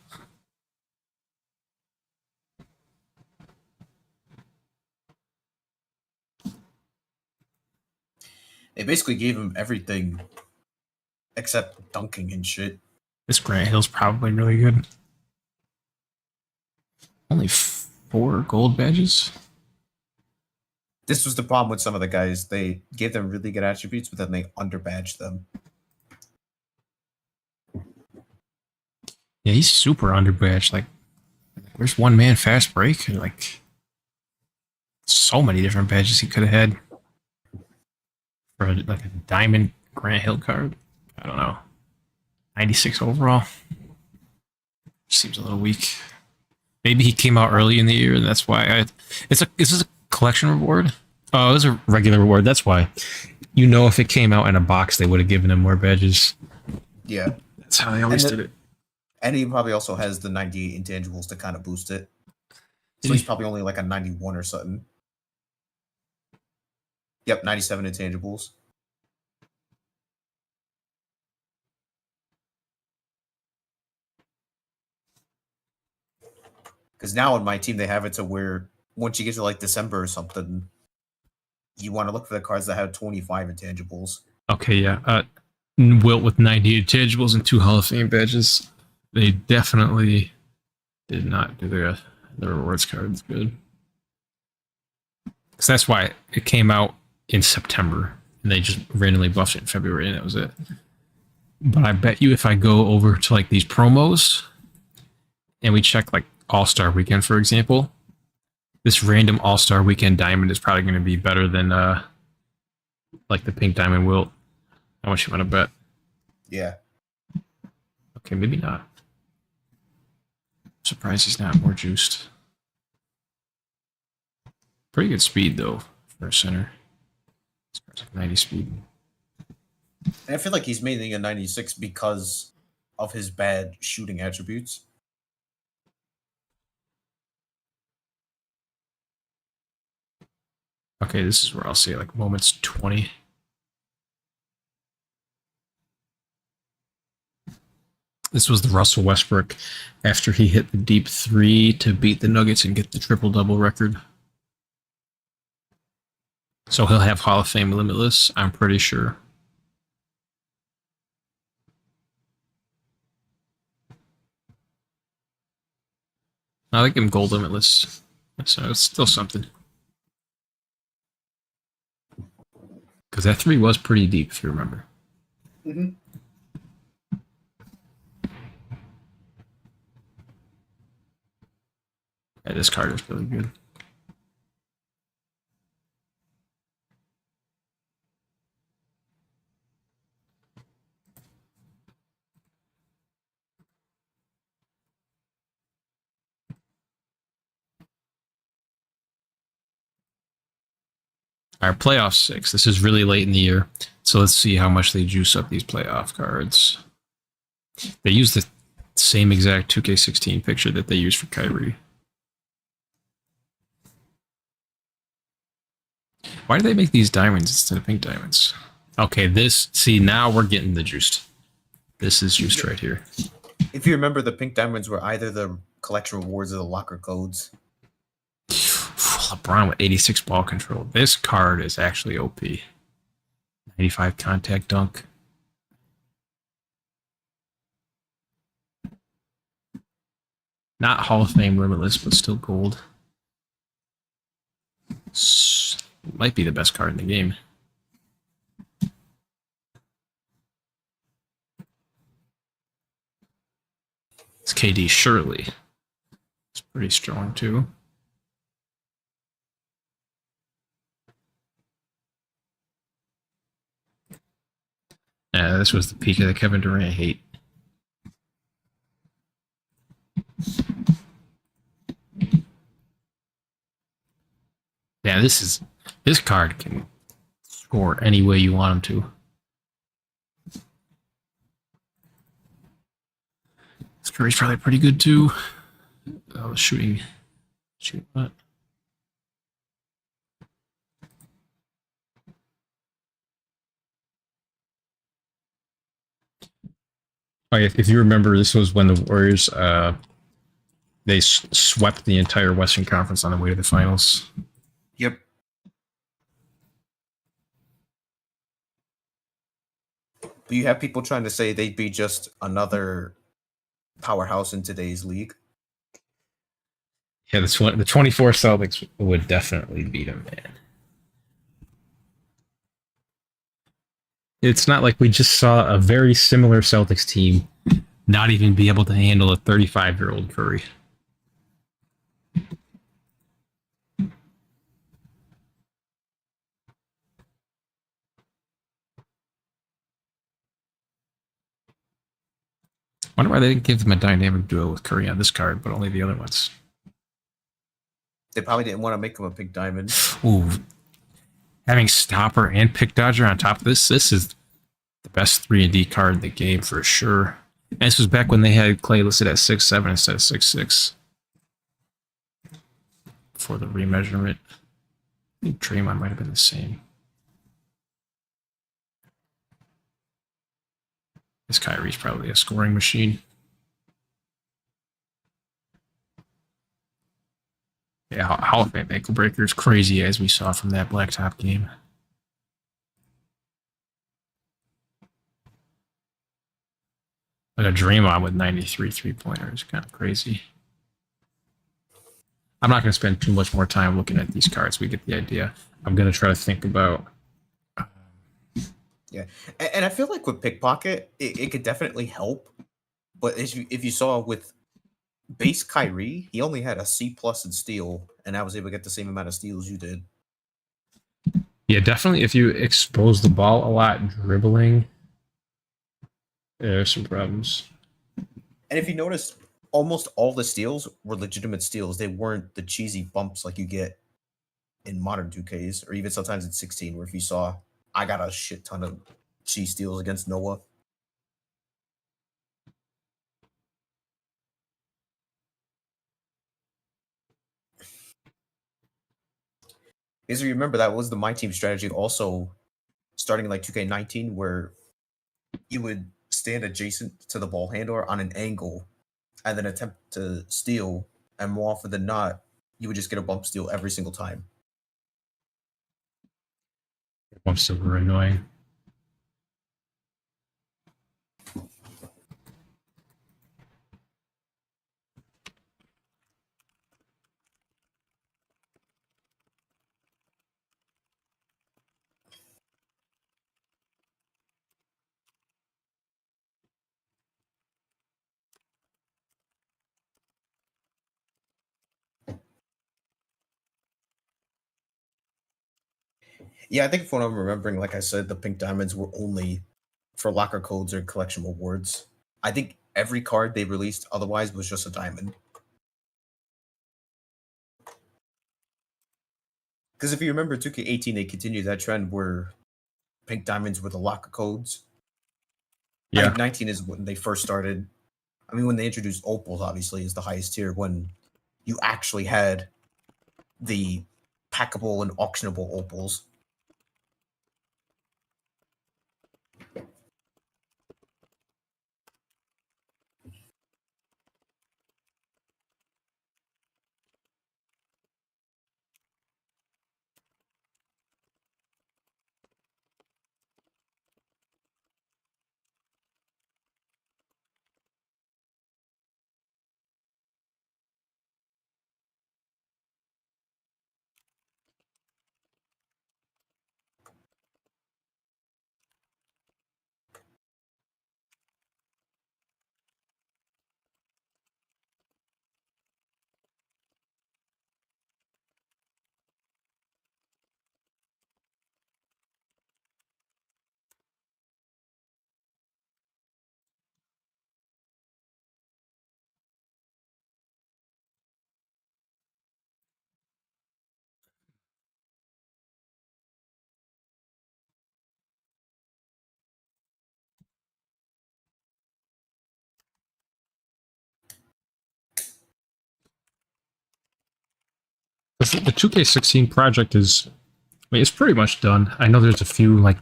They basically gave him everything except dunking and shit.
This Grant Hill's probably really good. Only 4 gold badges.
This was the problem with some of the guys. They gave them really good attributes, but then they underbadged them.
Yeah, he's super underbadged. Like, where's one man fast break? And like, so many different badges he could have had for like a diamond Grant Hill card. I don't know. 96 overall. Seems a little weak. Maybe he came out early in the year, and that's why is this a collection reward? Oh, it was a regular reward. That's why. You know, if it came out in a box, they would have given him more badges.
Yeah.
That's how they always did it.
And he probably also has the 98 intangibles to kind of boost it. So he's probably only like a 91 or something. Yep, 97 intangibles. Because now in my team, they have it to where once you get to like December or something, you want to look for the cards that have 25 intangibles.
Okay, yeah. Wilt with 90 intangibles and 2 Hall of Fame badges. They definitely did not do the rewards cards good. Because that's why it came out in September, and they just randomly buffed it in February, and that was it. But I bet you if I go over to like these promos, and we check like All-Star Weekend, for example, this random All-Star Weekend diamond is probably going to be better than like the pink diamond Wilt. How much you want to bet?
Yeah.
Okay, maybe not. Surprised he's not more juiced. Pretty good speed though for a center. It's like 90 speed.
And I feel like he's mainly a 96 because of his bad shooting attributes.
Okay, this is where I'll say like moments 20. This was the Russell Westbrook after he hit the deep three to beat the Nuggets and get the triple double record. So he'll have Hall of Fame limitless, I'm pretty sure. I like him gold limitless. So it's still something. Because that three was pretty deep, if you remember.
Mm-hmm.
Yeah, this card is really good. Our playoff six. This is really late in the year. So let's see how much they juice up these playoff cards. They use the same exact 2K16 picture that they used for Kyrie. Why do they make these diamonds instead of pink diamonds? Okay, this, see, now we're getting the juiced. This is juiced right here.
If you remember, the pink diamonds were either the collection rewards or the locker codes.
LeBron with 86 ball control. This card is actually OP. 95 contact dunk. Not Hall of Fame limitless, but still gold. Might be the best card in the game. It's KD Shirley. It's pretty strong too. Yeah, this was the peak of the Kevin Durant hate. Yeah, this card can score any way you want him to. This Curry's probably pretty good too. Oh, shooting what? Oh, yeah, if you remember, this was when the Warriors they swept the entire Western Conference on the way to the finals.
Yep. But you have people trying to say they'd be just another powerhouse in today's league.
Yeah, the 24 Celtics would definitely beat them, man. It's not like we just saw a very similar Celtics team not even be able to handle a 35-year-old Curry. I wonder why they didn't give them a dynamic duo with Curry on this card, but only the other ones.
They probably didn't want to make him a pink diamond.
Ooh, having Stopper and Pick Dodger on top of this is the best 3-and-D card in the game for sure. And this was back when they had Clay listed at 6'7" instead of 6'6". For the remeasurement. I think Draymond might have been the same. This Kyrie's probably a scoring machine. Yeah, Hall of Fame ankle breaker is crazy, as we saw from that blacktop game. Like a Draymond with 93 3-pointers, kind of crazy. I'm not going to spend too much more time looking at these cards. We get the idea. I'm going to try to think about.
Yeah, and I feel like with pickpocket, it could definitely help. But if you saw with base Kyrie, he only had a C plus in steal, and I was able to get the same amount of steals you did.
Yeah, definitely. If you expose the ball a lot, dribbling, there's some problems.
And if you notice, almost all the steals were legitimate steals. They weren't the cheesy bumps like you get in modern 2Ks, or even sometimes in 16, where if you saw, I got a shit ton of cheese steals against Noah. Because if you remember, that was the My Team strategy also starting in like 2K19, where you would stand adjacent to the ball handler on an angle and then attempt to steal, and more often than not, you would just get a bump steal every single time.
I'm super annoying.
Yeah, I think from what I'm remembering, like I said, the pink diamonds were only for locker codes or collection rewards. I think every card they released otherwise was just a diamond. Because if you remember 2K18, they continued that trend where pink diamonds were the locker codes. I
Yeah.
think 19 is when they first started. I mean, when they introduced opals, obviously, is the highest tier when you actually had the packable and auctionable opals.
The 2K16 project is, I mean, it's pretty much done. I know there's a few like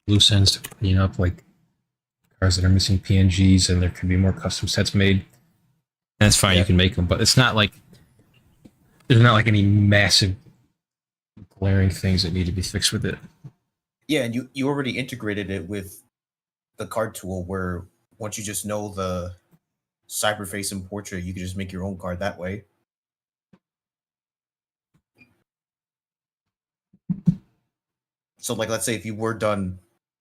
loose ends to clean up, like cars that are missing PNGs, and there could be more custom sets made. That's fine,
Yeah.
you can make them, but it's not like there's not like any massive glaring things that need to be fixed with it.
Yeah, and you already integrated it with the card tool where once you just know the cyberface and portrait, you can just make your own card that way. So, like, let's say if you were done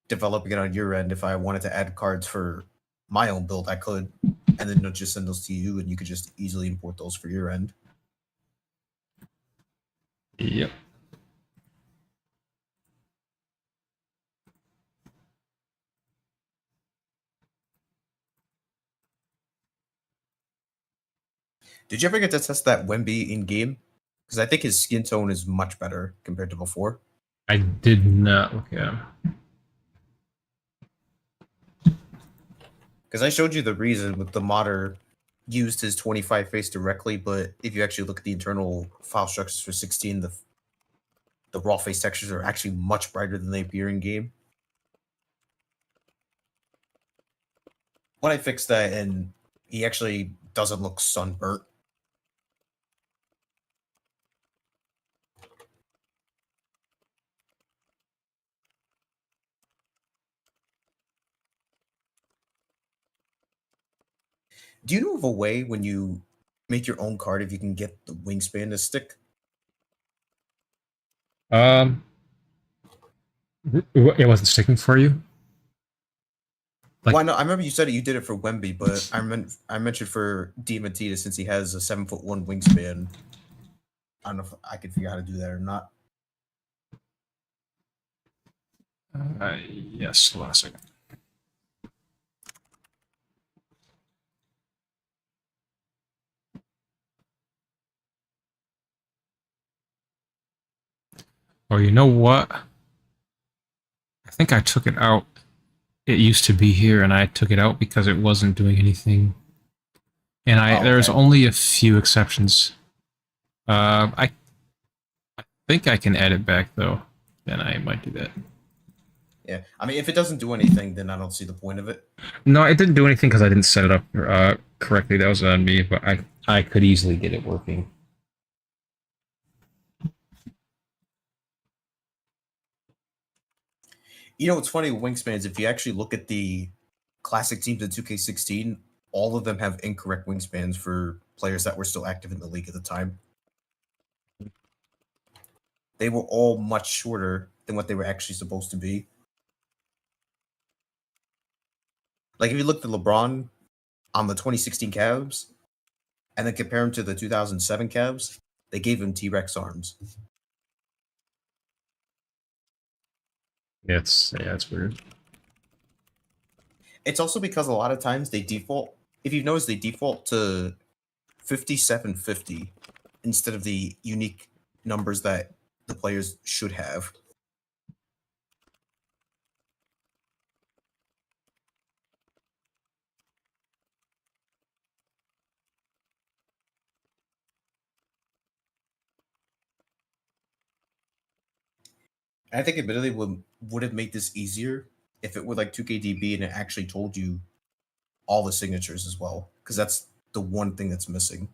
developing it on your end, if I wanted to add cards for my own build, I could, and then just send those to you, and you could just easily import those for your end.
Yep.
Did you ever get to test that Wemby in game? Because I think his skin tone is much better compared to before.
I did not look at him.
Because I showed you the reason with the modder used his 25 face directly, but if you actually look at the internal file structures for 16, the raw face textures are actually much brighter than they appear in game. When I fixed that, and he actually doesn't look sunburnt. Do you know of a way when you make your own card if you can get the wingspan to stick?
It wasn't sticking for you. Like,
Well, I know, I remember you said you did it for Wemby, but I mentioned for Diamantita since he has a 7'1" wingspan. I don't know if I could figure out how to do that or not.
yes, hold on a second. Oh, you know what? I think I took it out. It used to be here, and I took it out because it wasn't doing anything. And
Oh,
there's
okay.
only a few exceptions. I think I can add it back though. Then I might do that.
Yeah, I mean, if it doesn't do anything, then I don't see the point of it.
No, it didn't do anything because I didn't set it up correctly. That was on me, but I could easily get it working.
You know, what's funny with Wingspans, if you actually look at the classic teams in 2K16, all of them have incorrect wingspans for players that were still active in the league at the time. They were all much shorter than what they were actually supposed to be. Like if you look at LeBron on the 2016 Cavs and then compare him to the 2007 Cavs, they gave him T-Rex arms.
It's weird.
It's also because a lot of times they default, if you've noticed, they default to 5750 instead of the unique numbers that the players should have. And I think admittedly would have made this easier if it were like 2KDB and it actually told you all the signatures as well, because that's the one thing that's missing.